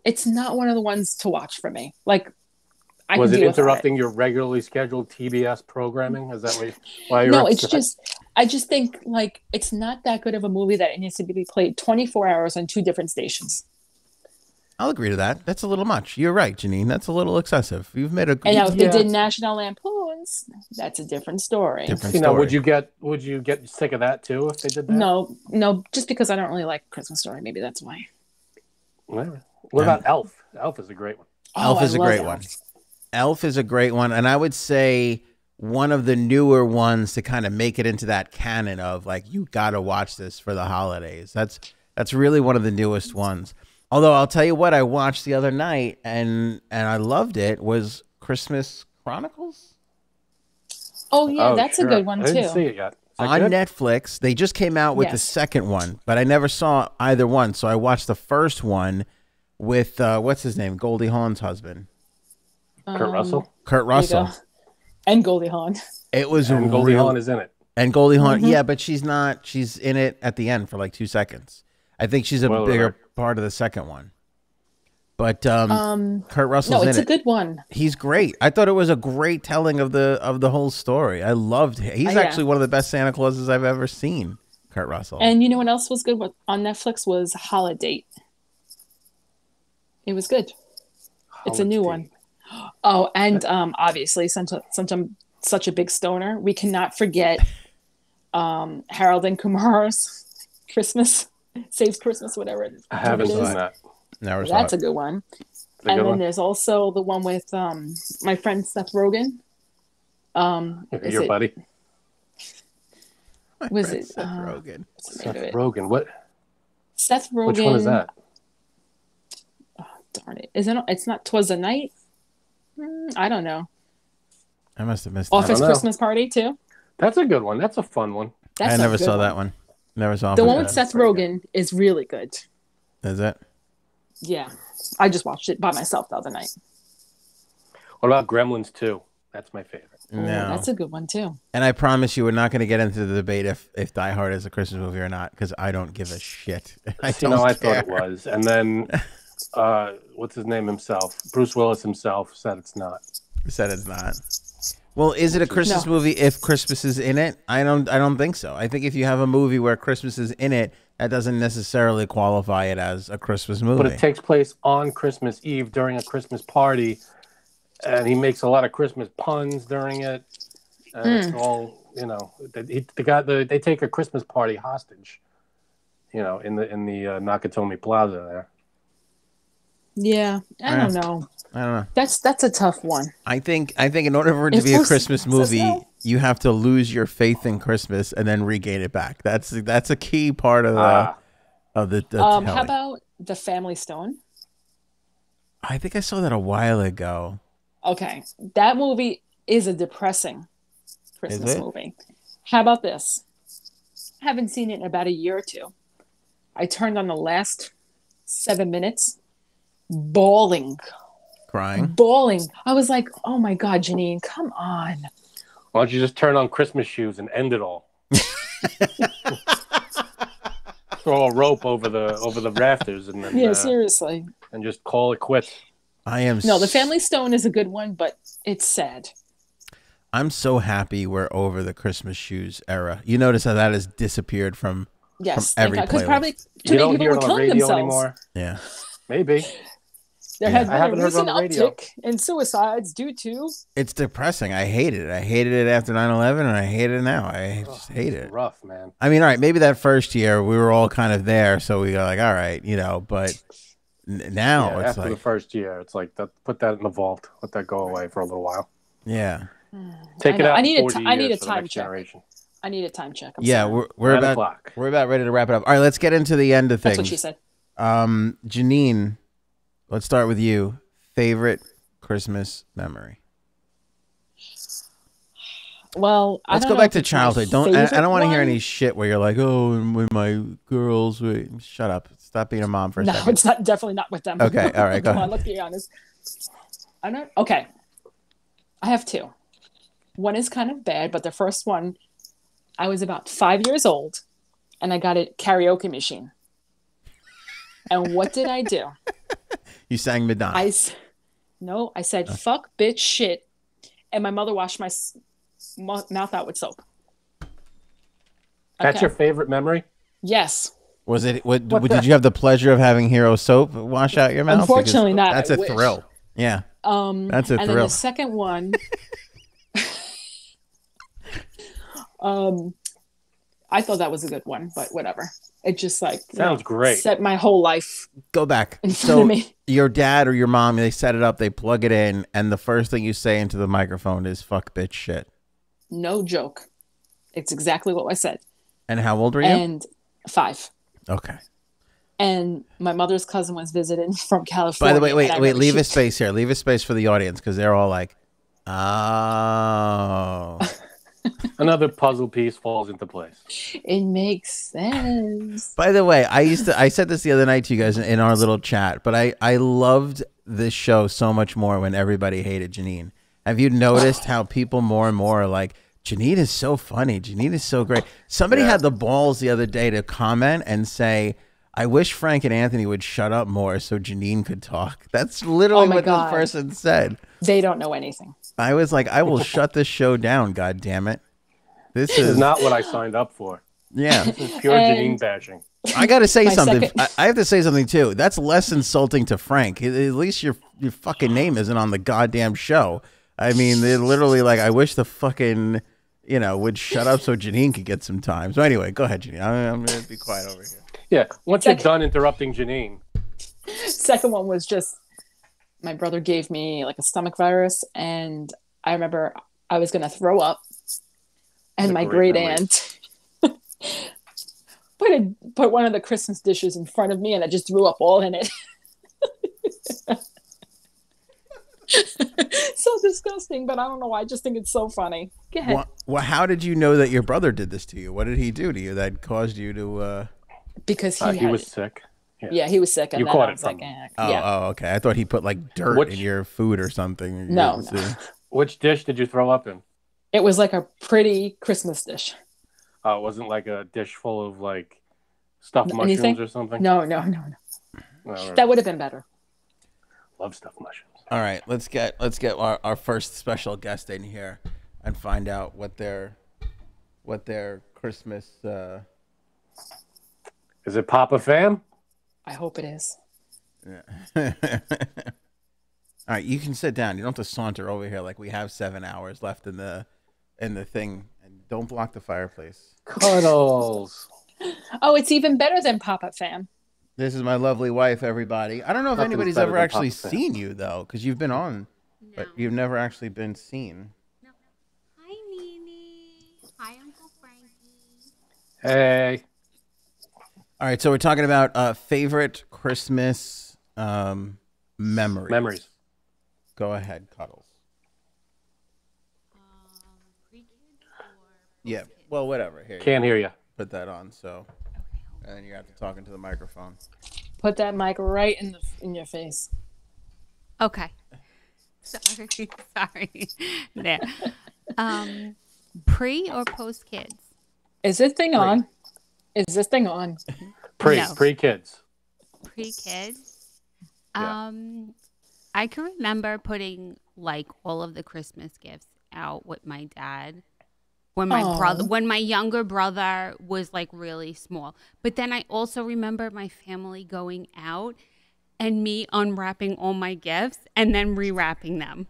Speaker 2: it's not one of the ones to watch for me. Like, I
Speaker 3: Was
Speaker 2: can
Speaker 3: it
Speaker 2: deal without
Speaker 3: interrupting your regularly scheduled TBS programming? Is that why you're
Speaker 2: No, it's
Speaker 3: upset?
Speaker 2: I just think like it's not that good of a movie that it needs to be played 24 hours on 2 different stations.
Speaker 1: I'll agree to that. That's a little much. You're right, Janine. That's a little excessive. You've made a
Speaker 2: And now if
Speaker 3: Yeah.
Speaker 2: they did National Lampoons, that's a different story.
Speaker 1: different
Speaker 3: You know,
Speaker 1: story.
Speaker 3: would you get sick of that too if they did that?
Speaker 2: No, just because I don't really like Christmas Story, maybe that's why.
Speaker 3: Whatever. What about Elf? Elf is a great one.
Speaker 1: Elf
Speaker 2: I
Speaker 1: is a
Speaker 2: love
Speaker 1: great
Speaker 2: Elf.
Speaker 1: one. Elf is a great one, and I would say one of the newer ones to kind of make it into that canon of like you got to watch this for the holidays. That's really one of the newest ones. Although I'll tell you what I watched the other night and I loved it was Christmas Chronicles
Speaker 2: Oh yeah, that's
Speaker 3: sure.
Speaker 2: a good one
Speaker 3: I didn't
Speaker 2: too.
Speaker 3: see it yet. Is that
Speaker 1: on
Speaker 3: good?
Speaker 1: Netflix. They just came out with the
Speaker 2: Yes.
Speaker 1: second one, but I never saw either one. So I watched the first one with what's his name, Goldie Hawn's husband,
Speaker 3: Kurt Russell
Speaker 1: Kurt
Speaker 2: There you
Speaker 1: Russell.
Speaker 2: go. And Goldie Hawn.
Speaker 1: It was
Speaker 3: and Goldie Hawn is in it.
Speaker 1: And Goldie Hawn, yeah, but she's not. She's in it at the end for like 2 seconds. I think she's a
Speaker 3: Spoiler
Speaker 1: bigger
Speaker 3: alert.
Speaker 1: part of the second one. But Kurt Russell's
Speaker 2: No, it's
Speaker 1: in
Speaker 2: a
Speaker 1: it.
Speaker 2: good one.
Speaker 1: He's great. I thought it was a great telling of the whole story. I loved it. He's
Speaker 2: Yeah.
Speaker 1: actually one of the best Santa Clauses I've ever seen. Kurt Russell.
Speaker 2: And you know what else was good on Netflix was Holiday. It was good. It's a new one. Oh, and obviously, since I'm such a big stoner, we cannot forget Harold and Kumar's Christmas Saves Christmas, whatever it is.
Speaker 3: I haven't
Speaker 2: It is.
Speaker 3: seen that.
Speaker 1: Never saw
Speaker 2: That's
Speaker 1: it.
Speaker 2: a good one.
Speaker 3: Is it a
Speaker 2: And
Speaker 3: good
Speaker 2: then
Speaker 3: one?
Speaker 2: there's also the one with my friend Seth Rogen. Is
Speaker 3: Your
Speaker 2: it-
Speaker 3: buddy
Speaker 1: My
Speaker 2: was
Speaker 1: friend
Speaker 2: it,
Speaker 1: Seth Rogen.
Speaker 2: what's the name of
Speaker 3: Seth
Speaker 2: it?
Speaker 3: Rogen. What?
Speaker 2: Seth Rogen.
Speaker 3: Which one is that?
Speaker 2: Darn it! It's not. 'Twas a Night. I don't know.
Speaker 1: I must have missed that.
Speaker 2: Office
Speaker 3: know.
Speaker 2: Christmas Party too.
Speaker 3: That's a good one. That's a fun one.
Speaker 2: That's
Speaker 1: I
Speaker 2: a
Speaker 1: never
Speaker 2: good
Speaker 1: saw
Speaker 2: one.
Speaker 1: that one. Never saw
Speaker 2: The
Speaker 1: it.
Speaker 2: one with Seth
Speaker 3: pretty
Speaker 2: Rogen is really good.
Speaker 1: Is it?
Speaker 2: Yeah, I just watched it by myself the other night.
Speaker 3: What about Gremlins 2? That's my favorite.
Speaker 2: Ooh,
Speaker 1: No.
Speaker 2: that's a good one too.
Speaker 1: And I promise you, we're not going to get into the debate if Die Hard is a Christmas movie or not, because I don't give a shit. I
Speaker 3: You
Speaker 1: don't
Speaker 3: know, I
Speaker 1: care.
Speaker 3: thought it was. And then, what's his name himself? Bruce Willis himself said it's not.
Speaker 1: Said it's not. Well, is it a Christmas
Speaker 2: No.
Speaker 1: movie if Christmas is in it? I don't think so. I think if you have a movie where Christmas is in it, that doesn't necessarily qualify it as a Christmas movie.
Speaker 3: But it takes place on Christmas Eve during a Christmas party, and he makes a lot of Christmas puns during it. And it's all, you know, they take a Christmas party hostage, you know, in the Nakatomi Plaza there.
Speaker 2: Yeah, I don't know.
Speaker 1: I don't know.
Speaker 2: That's a tough one.
Speaker 1: I think in order for it to
Speaker 2: If
Speaker 1: be a
Speaker 2: Bruce
Speaker 1: Christmas
Speaker 2: says
Speaker 1: movie,
Speaker 2: no.
Speaker 1: you have to lose your faith in Christmas and then regain it back. That's a key part of the telling.
Speaker 2: How about The Family Stone?
Speaker 1: I think I saw that a while ago.
Speaker 2: Okay, that movie is a depressing Christmas
Speaker 1: it?
Speaker 2: movie. How about this? I haven't seen it in about a year or two. I turned on the last 7 minutes, bawling.
Speaker 1: Crying.
Speaker 2: I was like, oh my God, Janine, come on.
Speaker 3: Why don't you just turn on Christmas shoes and end it all? Throw a rope over the rafters and then
Speaker 2: Yeah, seriously.
Speaker 3: and just call it quits.
Speaker 1: I am
Speaker 2: No, The Family Stone is a good one, but it's sad.
Speaker 1: I'm so happy we're over the Christmas shoes era. You notice how that has disappeared from
Speaker 2: Yes,
Speaker 1: every
Speaker 2: because
Speaker 1: playlist.
Speaker 2: probably too
Speaker 3: You
Speaker 2: many
Speaker 3: don't
Speaker 2: people
Speaker 3: hear
Speaker 2: were
Speaker 3: it on the
Speaker 2: killing
Speaker 3: radio
Speaker 2: themselves.
Speaker 3: anymore.
Speaker 1: yeah.
Speaker 3: Maybe.
Speaker 2: There
Speaker 1: Yeah.
Speaker 2: has
Speaker 3: I
Speaker 2: been
Speaker 3: haven't
Speaker 2: a
Speaker 3: heard it
Speaker 2: recent
Speaker 3: on the radio.
Speaker 2: uptick in suicides due to
Speaker 1: It's depressing. I hated it. I hated it after 9/11 and I hate it now. I just hate it.
Speaker 3: Rough, man.
Speaker 1: I mean, all right, maybe that first year we were all kind of there, so we were like, all right, you know, but now
Speaker 3: Yeah,
Speaker 1: it's
Speaker 3: after
Speaker 1: like,
Speaker 3: the first year, it's like put that in the vault. Let that go away for a little while.
Speaker 1: yeah.
Speaker 3: Take
Speaker 2: I
Speaker 3: it
Speaker 2: know.
Speaker 3: out.
Speaker 2: I need
Speaker 3: in
Speaker 2: a
Speaker 3: 40
Speaker 2: I need
Speaker 3: years
Speaker 2: a
Speaker 3: for the
Speaker 2: time
Speaker 3: next
Speaker 2: check.
Speaker 3: generation.
Speaker 2: I need a time check. I'm
Speaker 1: Yeah,
Speaker 2: sorry.
Speaker 1: we're
Speaker 3: 9
Speaker 1: about
Speaker 3: o'clock.
Speaker 1: we're about ready to wrap it up. All right, let's get into the end of things.
Speaker 2: That's what she said.
Speaker 1: Janine, let's start with you. Favorite Christmas memory?
Speaker 2: Well,
Speaker 1: Let's
Speaker 2: I don't
Speaker 1: go
Speaker 2: know
Speaker 1: back
Speaker 2: if
Speaker 1: to
Speaker 2: it's my
Speaker 1: childhood. I don't want to hear
Speaker 2: favorite
Speaker 1: any
Speaker 2: one.
Speaker 1: shit where you're like, oh, and when my girls wait. Shut up. Stop being a mom for a
Speaker 2: No,
Speaker 1: second.
Speaker 2: it's not. Definitely not with them.
Speaker 1: Okay, all right, go
Speaker 2: Come
Speaker 1: ahead.
Speaker 2: on, let's be honest. I don't. Okay, I have two. One is kind of bad, but the first one, I was about 5 years old, and I got a karaoke machine. And what did I do?
Speaker 1: You sang Madonna.
Speaker 2: No, I said fuck, bitch, shit, and my mother washed my mouth out with soap.
Speaker 3: That's
Speaker 2: Okay.
Speaker 3: your favorite memory?
Speaker 2: Yes.
Speaker 1: Was it? Did you have the pleasure of having Hero soap wash out your mouth?
Speaker 2: Unfortunately,
Speaker 1: Because
Speaker 2: not.
Speaker 1: That's
Speaker 2: I
Speaker 1: a
Speaker 2: wish.
Speaker 1: thrill. Yeah. That's a
Speaker 2: and
Speaker 1: thrill.
Speaker 2: then the second one, I thought that was a good one, but whatever. It just like
Speaker 3: Sounds great.
Speaker 2: set my whole life.
Speaker 1: Go back.
Speaker 2: In front of me.
Speaker 1: Your dad or your mom, they set it up, they plug it in, and the first thing you say into the microphone is "fuck, bitch, shit."
Speaker 2: No joke. It's exactly what I said.
Speaker 1: And how old were you?
Speaker 2: And 5.
Speaker 1: Okay.
Speaker 2: And my mother's cousin was visiting from California.
Speaker 1: By the way, wait, leave a space here. Leave a space for the audience because they're all like, oh.
Speaker 3: Another puzzle piece falls into place.
Speaker 2: It makes sense.
Speaker 1: By the way, I said this the other night to you guys in our little chat, but I loved this show so much more when everybody hated Janine. Have you noticed how people more and more are like, Janine is so funny. Janine is so great. Somebody had the balls the other day to comment and say, I wish Frank and Anthony would shut up more so Janine could talk. That's literally what this person said.
Speaker 2: They don't know anything.
Speaker 1: I was like, I will shut this show down, God damn it. This is
Speaker 3: not what I signed up for.
Speaker 1: Yeah.
Speaker 3: This is pure Janine bashing.
Speaker 1: I got to say something. I have to say something too. That's less insulting to Frank. At least your fucking name isn't on the goddamn show. I mean, they're literally like, I wish the fucking, would shut up so Janine could get some time. So anyway, go ahead, Janine. I'm going to be quiet over here.
Speaker 3: Yeah. Once you're done interrupting Janine.
Speaker 2: Second one was just, my brother gave me like a stomach virus, and I remember I was going to throw up, and my great aunt put one of the Christmas dishes in front of me, and I just threw up all in it. So disgusting, but I don't know why. I just think it's so funny. Go ahead.
Speaker 1: Well, how did you know that your brother did this to you? What did he do to you that caused you to?
Speaker 2: Because
Speaker 3: he was sick.
Speaker 2: Yeah, he was sick. And
Speaker 3: you
Speaker 2: then
Speaker 3: caught
Speaker 2: I was
Speaker 3: it from
Speaker 2: like,
Speaker 3: him.
Speaker 1: Oh, okay. I thought he put like dirt in your food or something.
Speaker 2: No.
Speaker 3: Which dish did you throw up in?
Speaker 2: It was like a pretty Christmas dish.
Speaker 3: Oh, it wasn't like a dish full of like stuffed mushrooms or something?
Speaker 2: No. That would have been better.
Speaker 3: Love stuffed mushrooms.
Speaker 1: All right, let's get our first special guest in here and find out what their Christmas.
Speaker 3: Is it Papa Fam?
Speaker 2: I hope it is.
Speaker 1: Yeah. All right, you can sit down. You don't have to saunter over here like we have 7 hours left in the thing. And don't block the fireplace.
Speaker 3: Cuddles.
Speaker 2: Oh, it's even better than Papa Fam.
Speaker 1: This is my lovely wife, everybody. I don't know if anybody's ever actually seen you, though, because you've been on, but you've never actually been seen.
Speaker 4: No. Hi, Nene. Hi, Uncle Frankie.
Speaker 3: Hey.
Speaker 1: All right, so we're talking about favorite Christmas memories. Go ahead, Cuddles.
Speaker 4: Pre-kids or
Speaker 1: Yeah, well, whatever. Here,
Speaker 3: Can't hear you.
Speaker 1: Put that on, so, and then you have to talk into the microphone.
Speaker 2: Put that mic right in your face.
Speaker 4: Okay. Sorry. There. Pre or post kids?
Speaker 2: Is this thing on? Is this thing on?
Speaker 3: Pre-kids.
Speaker 4: Pre-kids.
Speaker 3: Yeah.
Speaker 4: I can remember putting like all of the Christmas gifts out with my dad when my younger brother was like really small. But then I also remember my family going out and me unwrapping all my gifts and then rewrapping them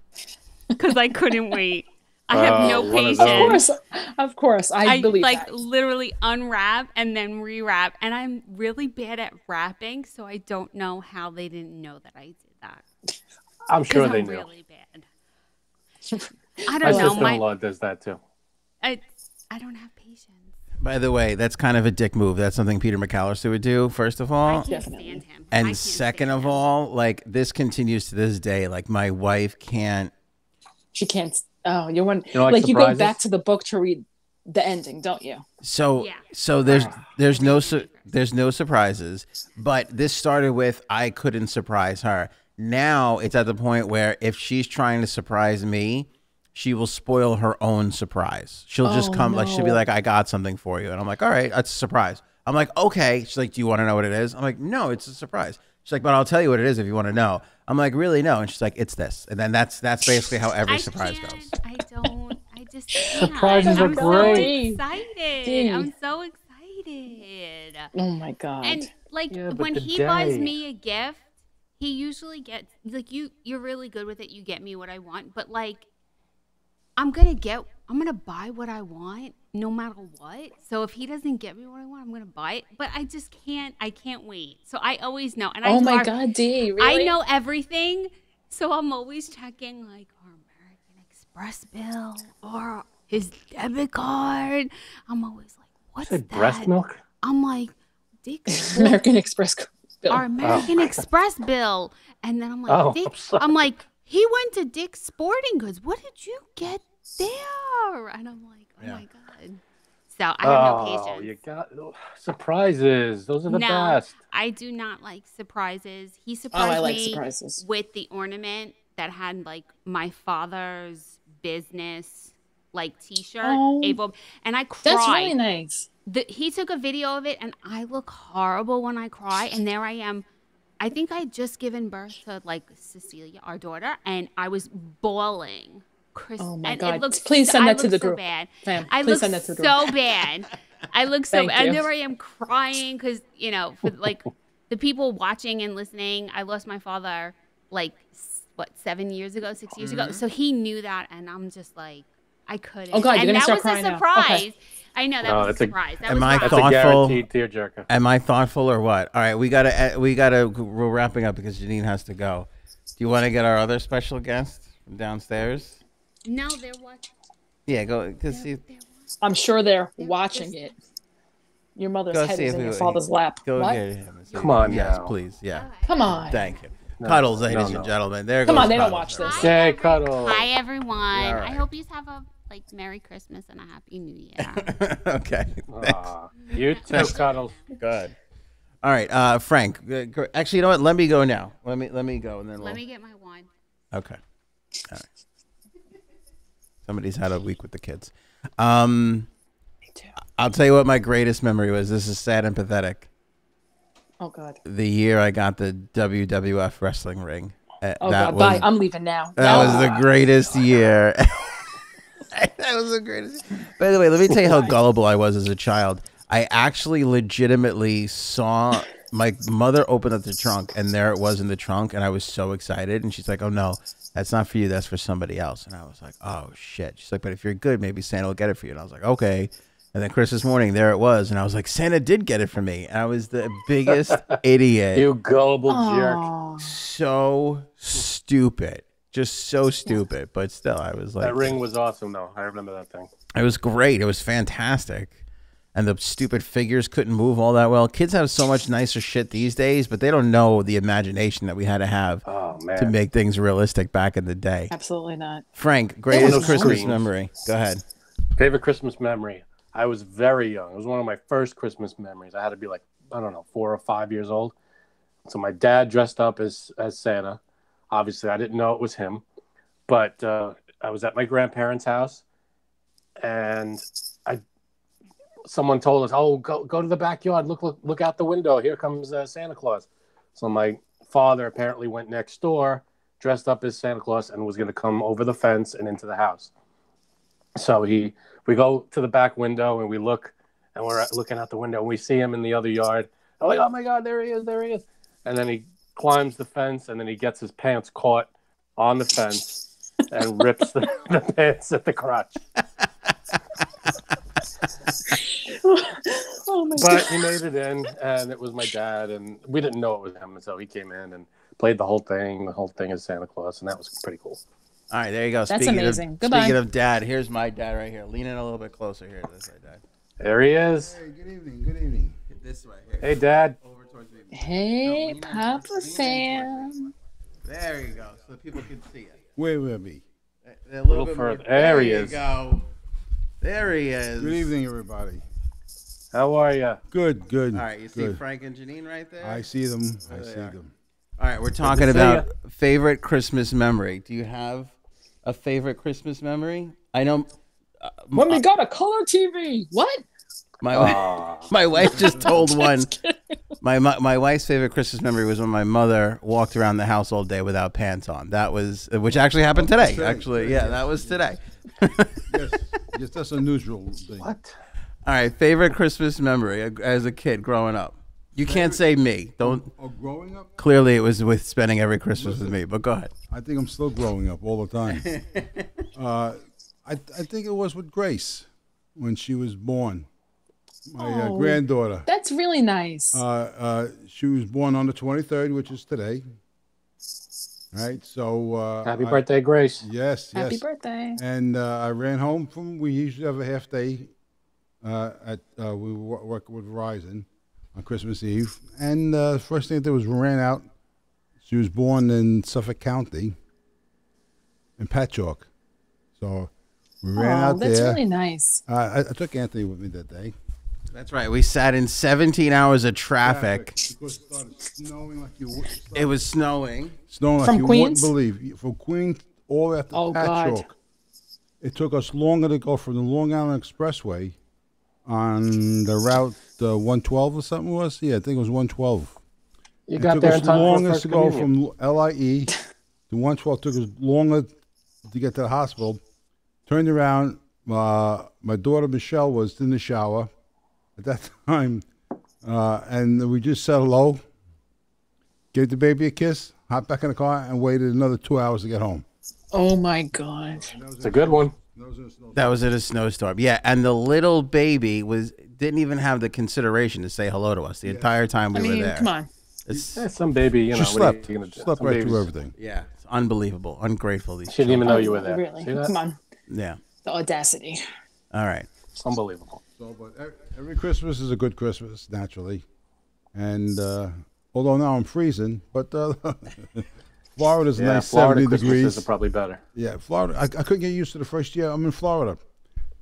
Speaker 4: because I couldn't wait. I have no patience.
Speaker 2: Of course. I believe
Speaker 4: like
Speaker 2: that.
Speaker 4: literally unwrap and then rewrap, and I'm really bad at wrapping, so I don't know how they didn't know that I did that.
Speaker 3: I'm sure they knew.
Speaker 4: Really bad. I don't know.
Speaker 3: My sister-in-law does that too.
Speaker 4: I don't have patience.
Speaker 1: By the way, that's kind of a dick move. That's something Peter McCallister would do, first of all.
Speaker 4: I can't stand him.
Speaker 1: And second of all, like this continues to this day. Like my wife can't.
Speaker 2: She can't. Oh, you want
Speaker 3: like
Speaker 2: you go back to the book to read the ending, don't you?
Speaker 1: So there's no surprises, but this started with I couldn't surprise her. Now it's at the point where if she's trying to surprise me, she will spoil her own surprise. She'll just come like she'll be like, I got something for you, and I'm like, all right, that's a surprise. I'm like, okay. She's like, do you want to know what it is? I'm like, no, it's a surprise. She's like, but I'll tell you what it is if you want to know. I'm like, really? No. And she's like, it's this. And then that's basically how every surprise goes.
Speaker 4: I don't. I just can't.
Speaker 3: Surprises are great.
Speaker 4: So excited. I'm so excited.
Speaker 2: Oh my God.
Speaker 4: And like
Speaker 3: Yeah, but
Speaker 4: when
Speaker 3: the
Speaker 4: he buys
Speaker 3: day.
Speaker 4: me a gift, he usually gets like you're really good with it. You get me what I want, but like I'm gonna buy what I want no matter what. So if he doesn't get me what I want, I'm gonna buy it. But I just can't. I can't wait. So I always know. And
Speaker 2: oh my God, D, really?
Speaker 4: I know everything. So I'm always checking like our American Express bill or his debit card. I'm always like, what's
Speaker 3: Say
Speaker 4: that?
Speaker 3: breast milk?
Speaker 4: I'm like, Dick's
Speaker 2: American Express bill.
Speaker 4: our American Express bill. And then I'm like,
Speaker 3: Oh,
Speaker 4: Dick,
Speaker 3: I'm sorry.
Speaker 4: I'm like, he went to Dick's Sporting Goods. What did you get there? And I'm like, oh my God. So I have no patience.
Speaker 3: You got surprises. Those are the
Speaker 4: No,
Speaker 3: best.
Speaker 4: I do not like surprises. He
Speaker 2: Oh,
Speaker 4: surprised
Speaker 2: I like
Speaker 4: me
Speaker 2: surprises.
Speaker 4: with the ornament that had like my father's business like T-shirt.
Speaker 2: Oh.
Speaker 4: And I cried.
Speaker 2: That's really nice.
Speaker 4: He took a video of it, and I look horrible when I cry. And there I am. I think I had just given birth to like Cecilia, our daughter, and I was bawling.
Speaker 2: Oh my
Speaker 4: and
Speaker 2: God.
Speaker 4: It looks
Speaker 2: Please send that
Speaker 4: I
Speaker 2: to the
Speaker 4: look so
Speaker 2: group.
Speaker 4: bad.
Speaker 2: Fam,
Speaker 4: I
Speaker 2: please
Speaker 4: look
Speaker 2: send that to the
Speaker 4: so
Speaker 2: group.
Speaker 4: bad. I look so
Speaker 2: Thank
Speaker 4: bad. And
Speaker 2: you.
Speaker 4: there I am crying because, for like the people watching and listening, I lost my father like, 7 years ago, 6 years ago. So he knew that, and I'm just like, I couldn't.
Speaker 2: Oh God, you're
Speaker 4: and
Speaker 2: gonna
Speaker 4: that
Speaker 2: start
Speaker 4: was
Speaker 2: crying
Speaker 4: a
Speaker 2: now.
Speaker 4: surprise.
Speaker 2: Okay.
Speaker 4: I know that
Speaker 3: No,
Speaker 4: was a
Speaker 3: that's a-
Speaker 4: surprise. That
Speaker 1: Am
Speaker 4: was
Speaker 1: I
Speaker 4: rough.
Speaker 3: That's a
Speaker 1: thoughtful?
Speaker 3: guaranteed tearjerker.
Speaker 1: Am I thoughtful or what? All right, we're wrapping up because Janine has to go. Do you want to get our other special guest from downstairs?
Speaker 4: No, they're watching.
Speaker 1: Yeah, go see.
Speaker 2: I'm sure they're watching it. Your mother's
Speaker 1: Go
Speaker 2: head
Speaker 1: see
Speaker 2: is
Speaker 1: if
Speaker 2: in your
Speaker 1: he-
Speaker 2: father's lap.
Speaker 1: Go
Speaker 2: What?
Speaker 1: get him. and see-
Speaker 3: Come on
Speaker 1: yes,
Speaker 3: now.
Speaker 1: please. Yeah,
Speaker 2: Come on.
Speaker 1: thank you. Cuddles, ladies
Speaker 3: no.
Speaker 1: and gentlemen. There
Speaker 2: Come
Speaker 1: goes
Speaker 2: on, they don't
Speaker 1: Cuddles.
Speaker 2: watch this.
Speaker 3: Yay, cuddle.
Speaker 4: Hi, everyone.
Speaker 1: All right.
Speaker 4: I hope you have a Merry Christmas and a Happy New Year.
Speaker 1: Okay.
Speaker 3: Aw, you too, cuddles.
Speaker 1: Good. All right, Frank. Actually, you know what? Let me go now. Let me go, and then
Speaker 4: Let me get my wine.
Speaker 1: Okay. All right. Somebody's had a week with the kids. Me
Speaker 2: too.
Speaker 1: I'll tell you what my greatest memory was. This is sad and pathetic.
Speaker 2: Oh God.
Speaker 1: The year I got the WWF wrestling ring.
Speaker 2: Oh God. Bye. I'm leaving now.
Speaker 1: That was the greatest year. That was the greatest. By the way, let me tell you how gullible I was as a child. I actually legitimately saw my mother open up the trunk, and there it was in the trunk, and I was so excited. And she's like, "Oh no, that's not for you. That's for somebody else." And I was like, "Oh shit." She's like, "But if you're good, maybe Santa will get it for you." And I was like, "Okay." And then Christmas morning, there it was, and I was like, "Santa did get it for me." And I was the biggest idiot.
Speaker 3: You gullible jerk.
Speaker 2: Aw.
Speaker 1: So stupid. Just so stupid. But still, I was like,
Speaker 3: That ring was awesome, though. I remember that thing.
Speaker 1: it was great. It was fantastic. And the stupid figures couldn't move all that well. Kids have so much nicer shit these days, but they don't know the imagination that we had to have
Speaker 3: Oh, man.
Speaker 1: to make things realistic back in the day.
Speaker 2: Absolutely not.
Speaker 1: Frank, greatest
Speaker 3: those
Speaker 1: Christmas
Speaker 3: screens.
Speaker 1: memory. Go ahead.
Speaker 3: Favorite Christmas memory. I was very young. It was one of my first Christmas memories. I had to be like, I don't know, 4 or 5 years old. So my dad dressed up as Santa. Obviously, I didn't know it was him. But I was at my grandparents' house, and someone told us, "Oh, go to the backyard. Look out the window. Here comes Santa Claus." So my father apparently went next door, dressed up as Santa Claus, and was going to come over the fence and into the house. So we go to the back window, and we look, and we're looking out the window, and we see him in the other yard. I'm like, "Oh my God, there he is!" And then he climbs the fence, and then he gets his pants caught on the fence and rips the pants at the crotch.
Speaker 2: Oh my God.
Speaker 3: But he made it in, and it was my dad, and we didn't know it was him, and so he came in and played the whole thing as Santa Claus, and that was pretty cool.
Speaker 1: All right, there you go.
Speaker 2: That's amazing. Goodbye.
Speaker 1: Speaking of dad, here's my dad right here. Lean in a little bit closer here. This way, Dad.
Speaker 3: There he is.
Speaker 5: Hey, good evening. Good evening.
Speaker 1: This way. Here.
Speaker 3: Hey, Dad.
Speaker 1: Over towards me.
Speaker 2: Hey, Papa Sam.
Speaker 1: There you go, so people can see it.
Speaker 5: Where will be?
Speaker 1: A
Speaker 3: little
Speaker 1: bit
Speaker 3: further.
Speaker 1: more-
Speaker 3: There he
Speaker 1: you
Speaker 3: is.
Speaker 1: Go. There he is.
Speaker 5: Good evening, everybody.
Speaker 3: How are you?
Speaker 5: Good, good.
Speaker 1: All right, you see
Speaker 5: good.
Speaker 1: Frank and Janine right there?
Speaker 5: I see them. I
Speaker 1: There
Speaker 5: see
Speaker 1: they are.
Speaker 5: them.
Speaker 1: All right, we're talking
Speaker 3: see
Speaker 1: about favorite Christmas memory. Do you have a favorite Christmas memory? I know
Speaker 2: When we got a color TV. What?
Speaker 1: my wife just told one. My wife's favorite Christmas memory was when my mother walked around the house all day without pants on. That was, which actually happened today. Actually, yeah, that was today.
Speaker 5: Yes, that's unusual thing.
Speaker 3: What?
Speaker 1: All right, favorite Christmas memory as a kid growing up. You can't say me. Don't.
Speaker 5: Oh, growing up?
Speaker 1: Clearly, it was with spending every Christmas with me. But go ahead.
Speaker 5: I think I'm still growing up all the time. I think it was with Grace when she was born. My granddaughter.
Speaker 2: That's really nice.
Speaker 5: She was born on the 23rd, which is today. Right, so
Speaker 3: Happy birthday, Grace.
Speaker 5: Yes,
Speaker 2: Happy
Speaker 5: yes.
Speaker 2: birthday.
Speaker 5: And I ran home from. We usually have a half day. We work with Verizon on Christmas Eve, and first thing I did was ran out. She was born in Suffolk County, in Patchogue, so we ran out there.
Speaker 2: That's really nice.
Speaker 5: I took Anthony with me that day.
Speaker 1: That's right. We sat in 17 hours of traffic.
Speaker 5: Because it started snowing like you would.
Speaker 1: It was snowing.
Speaker 5: Snowing like
Speaker 2: From
Speaker 5: you
Speaker 2: Queens?
Speaker 5: wouldn't believe. From Queens all the way up to
Speaker 2: Oh,
Speaker 5: Patchogue.
Speaker 2: God.
Speaker 5: It took us longer to go from the Long Island Expressway on the route 112 or something was. Yeah, I think it was 112.
Speaker 3: You
Speaker 5: It
Speaker 3: got
Speaker 5: took
Speaker 3: there
Speaker 5: us
Speaker 3: in time for
Speaker 5: longer
Speaker 3: first
Speaker 5: to go
Speaker 3: communion.
Speaker 5: from LIE to 112. Took us longer to get to the hospital. Turned around. My daughter Michelle was in the shower at that time, and we just said hello, gave the baby a kiss, hopped back in the car, and waited another 2 hours to get home.
Speaker 2: Oh my God.
Speaker 3: It's a good one.
Speaker 1: That was in a snowstorm. Yeah, and the little baby didn't even have the consideration to say hello to us the entire time we
Speaker 2: I mean,
Speaker 1: were there.
Speaker 2: come on.
Speaker 1: It's,
Speaker 3: Yeah, some baby, you know.
Speaker 5: She
Speaker 3: what are
Speaker 5: slept.
Speaker 3: you gonna do?
Speaker 5: Slept
Speaker 3: Some
Speaker 5: right
Speaker 3: babies-
Speaker 5: through everything.
Speaker 1: yeah, it's unbelievable, ungrateful. These
Speaker 3: She didn't even
Speaker 1: children.
Speaker 3: know you were there.
Speaker 2: Really?
Speaker 3: See that?
Speaker 2: Come on.
Speaker 1: Yeah.
Speaker 2: The audacity.
Speaker 1: All right.
Speaker 3: It's unbelievable.
Speaker 5: So, but every Christmas is a good Christmas, naturally. And although now I'm freezing, but Florida's
Speaker 3: Yeah,
Speaker 5: nice
Speaker 3: Florida
Speaker 5: 70
Speaker 3: Christmases
Speaker 5: degrees.
Speaker 3: are probably better.
Speaker 5: Yeah, Florida. I couldn't get used to the first year. I'm in Florida,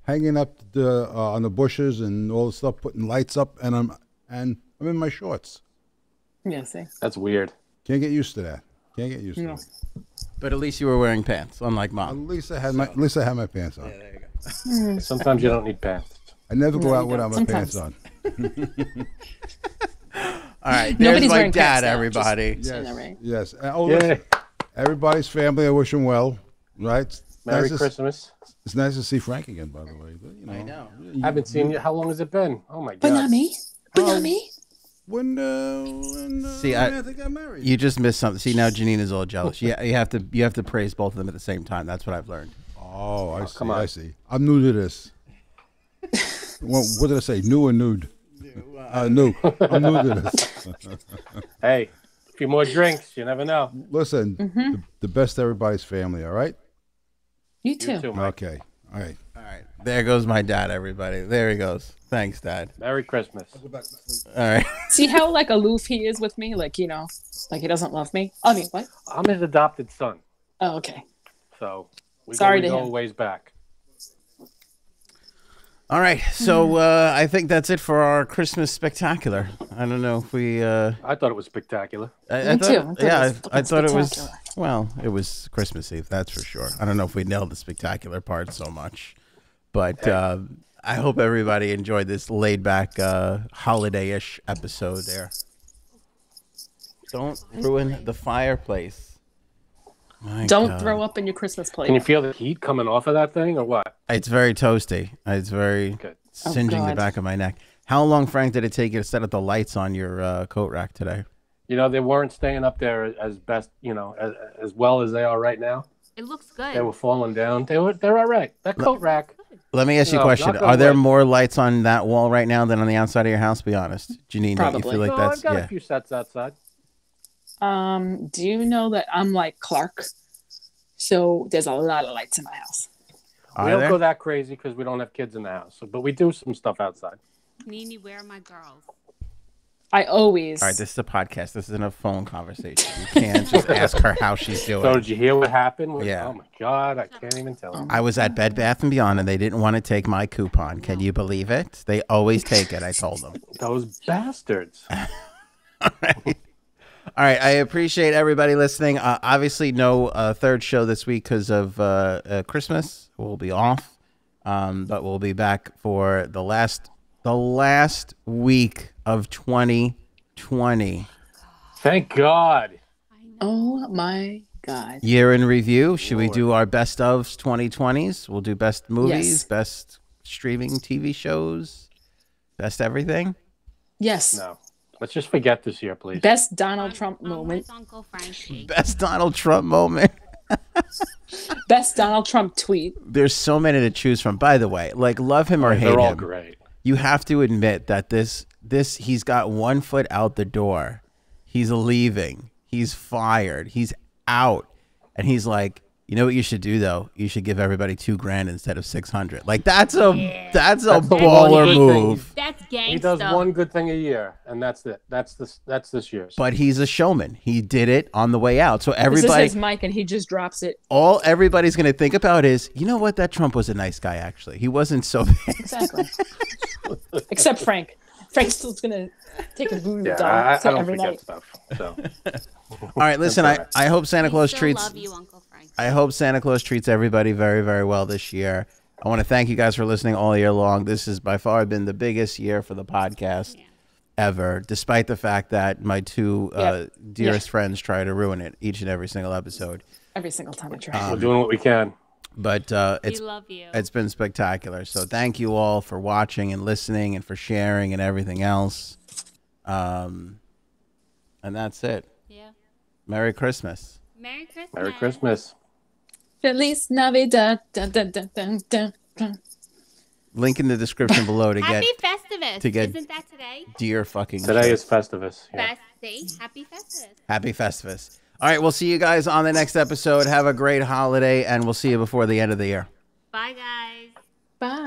Speaker 5: hanging up on the bushes and all the stuff, putting lights up, and I'm in my shorts.
Speaker 2: Yeah, see.
Speaker 3: That's weird.
Speaker 5: Can't get used to that. Can't get used to
Speaker 2: No.
Speaker 5: it.
Speaker 1: But at least you were wearing pants, unlike
Speaker 5: At
Speaker 1: mom.
Speaker 5: least I had my pants on.
Speaker 1: There you go.
Speaker 3: Sometimes you don't need pants.
Speaker 5: I never go
Speaker 2: No,
Speaker 5: out
Speaker 2: you
Speaker 5: without my
Speaker 2: don't.
Speaker 5: pants
Speaker 2: Sometimes.
Speaker 5: on.
Speaker 1: All right. There's
Speaker 2: Nobody's
Speaker 1: my
Speaker 2: wearing
Speaker 1: dad,
Speaker 2: pants now,
Speaker 1: everybody.
Speaker 2: just- I know, right?
Speaker 5: Yes.
Speaker 3: Yeah.
Speaker 5: Everybody's family, I wish them well. Right?
Speaker 3: Merry
Speaker 5: Nice to-
Speaker 3: Christmas.
Speaker 5: It's nice to see Frank again, by the way. But, you know,
Speaker 1: I know.
Speaker 3: I haven't seen you. How long has it been? Oh my God.
Speaker 2: But not me. But not me.
Speaker 5: When
Speaker 1: See,
Speaker 5: Samantha got married.
Speaker 1: You just missed something. See, now Janine is all jealous. Yeah, you have to praise both of them at the same time. That's what I've learned.
Speaker 5: Oh, I see.
Speaker 3: come on.
Speaker 5: I see. I'm new to this. Well, what did I say? New or nude? New. I'm new to this.
Speaker 3: Hey, a few more drinks. You never know.
Speaker 5: Listen, the best to everybody's family, all right?
Speaker 2: You
Speaker 3: You
Speaker 2: too.
Speaker 3: too, Mike.
Speaker 5: Okay. All right.
Speaker 1: All right. There goes my dad, everybody. There he goes. Thanks, Dad.
Speaker 3: Merry Christmas.
Speaker 1: All right.
Speaker 2: See how like aloof he is with me? Like, you know, like he doesn't love me. I mean, what?
Speaker 3: I'm his adopted son,
Speaker 2: Oh, okay.
Speaker 3: so we
Speaker 2: Sorry
Speaker 3: go,
Speaker 2: to
Speaker 3: we go
Speaker 2: him.
Speaker 3: a ways back.
Speaker 1: All right. So I think that's it for our Christmas spectacular. I don't know if we.
Speaker 3: I thought it was spectacular.
Speaker 1: I
Speaker 2: Me
Speaker 1: thought,
Speaker 2: too. I thought it
Speaker 1: yeah,
Speaker 2: was
Speaker 1: I
Speaker 2: fucking
Speaker 1: thought it was.
Speaker 2: spectacular.
Speaker 1: Well, it was Christmas Eve, that's for sure. I don't know if we nailed the spectacular part so much, but I hope everybody enjoyed this laid back, holiday-ish episode. There. Don't ruin the fireplace. My
Speaker 2: Don't
Speaker 1: God.
Speaker 2: throw up in your Christmas plate.
Speaker 3: Can you feel the heat coming off of that thing, or what?
Speaker 1: It's very toasty. It's very
Speaker 3: Good.
Speaker 1: singeing the
Speaker 2: God.
Speaker 1: back of my neck. How long, Frank, did it take you to set up the lights on your coat rack today?
Speaker 3: You know, they weren't staying up there as best, you know, as well as they are right now.
Speaker 4: It looks good.
Speaker 3: They were falling down. They're all right. That coat rack.
Speaker 1: Let me ask you a
Speaker 3: No,
Speaker 1: question.
Speaker 3: knock on
Speaker 1: Are there
Speaker 3: wood.
Speaker 1: more lights on that wall right now than on the outside of your house? Be honest. Janine, don't you
Speaker 2: Probably.
Speaker 1: feel like
Speaker 3: No,
Speaker 1: that's...
Speaker 3: I've got
Speaker 1: Yeah.
Speaker 3: a few sets outside.
Speaker 2: Do you know that I'm like Clark? So there's a lot of lights in my house.
Speaker 1: Are
Speaker 3: We don't
Speaker 1: there?
Speaker 3: go that crazy because we don't have kids in the house, but we do some stuff outside.
Speaker 4: Nini, where are my girls?
Speaker 2: I always.
Speaker 1: All right, this is a podcast. This isn't a phone conversation. You can't just ask her how she's
Speaker 3: So
Speaker 1: doing.
Speaker 3: did you hear what happened?
Speaker 1: Yeah.
Speaker 3: Oh my God, I can't even tell you.
Speaker 1: I was at Bed Bath & Beyond, and they didn't want to take my coupon. Can you believe it? They always take it, I told them.
Speaker 3: Those bastards.
Speaker 1: All right, I appreciate everybody listening. Obviously, no third show this week because of Christmas. We'll be off, but we'll be back for the last week of 2020. 2020.
Speaker 3: Thank God.
Speaker 4: I know.
Speaker 2: Oh my God.
Speaker 1: Year in review. Should we
Speaker 3: Lord.
Speaker 1: do our best of 2020s? We'll do best movies,
Speaker 2: Yes.
Speaker 1: best streaming TV shows, best everything.
Speaker 2: Yes.
Speaker 3: No. Let's just forget this year, please.
Speaker 2: Best Donald Trump
Speaker 4: I'm
Speaker 2: moment.
Speaker 4: with Uncle Frankie.
Speaker 1: Best Donald Trump moment.
Speaker 2: Best Donald Trump tweet.
Speaker 1: There's so many to choose from. By the way, like love him or hate
Speaker 3: They're all
Speaker 1: him,
Speaker 3: great.
Speaker 1: you have to admit that this he's got 1 foot out the door. He's leaving. He's fired. He's out. And he's like, you know what you should do though? You should give everybody $2,000 instead of 600. Like that's a
Speaker 3: That's the
Speaker 1: baller
Speaker 3: one good
Speaker 1: move.
Speaker 3: thing.
Speaker 4: That's gangsta.
Speaker 3: He does one good thing a year, and that's it. That's this year's.
Speaker 1: But he's a showman. He did it on the way out. So
Speaker 2: This is
Speaker 1: everybody,
Speaker 2: his mic, and he just drops it.
Speaker 1: all everybody's going to think about is, you know what? That Trump was a nice guy, actually. He wasn't so bad.
Speaker 2: Exactly. Except Frank. Frank's still gonna take a voodoo
Speaker 3: Yeah,
Speaker 2: doll
Speaker 3: I don't
Speaker 2: every
Speaker 3: forget
Speaker 2: night.
Speaker 3: stuff. So
Speaker 1: All right, listen,
Speaker 3: That's all right.
Speaker 1: I hope Santa
Speaker 4: We
Speaker 1: Claus
Speaker 4: still
Speaker 1: treats
Speaker 4: love you, Uncle Frankie.
Speaker 1: I hope Santa Claus treats everybody very, very well this year. I want to thank you guys for listening all year long. This has by far been the biggest year for the podcast ever, despite the fact that my two dearest friends try to ruin it each and every single episode.
Speaker 2: Every single time I try.
Speaker 3: we're doing what we can.
Speaker 1: But
Speaker 4: We love you.
Speaker 1: it's been spectacular. So thank you all for watching and listening and for sharing and everything else. And that's it.
Speaker 4: Yeah.
Speaker 1: Merry Christmas.
Speaker 4: Merry Christmas.
Speaker 3: Merry Christmas.
Speaker 2: Feliz Navidad. Dun, dun, dun, dun, dun, dun.
Speaker 1: Link in the description below to get
Speaker 4: Happy Festivus.
Speaker 1: to get-
Speaker 4: Isn't that today?
Speaker 1: dear fucking
Speaker 3: Today
Speaker 1: shit.
Speaker 3: is Festivus. Yeah.
Speaker 4: Happy Festivus.
Speaker 1: Happy Festivus. All right, we'll see you guys on the next episode. Have a great holiday, and we'll see you before the end of the year.
Speaker 4: Bye, guys.
Speaker 2: Bye.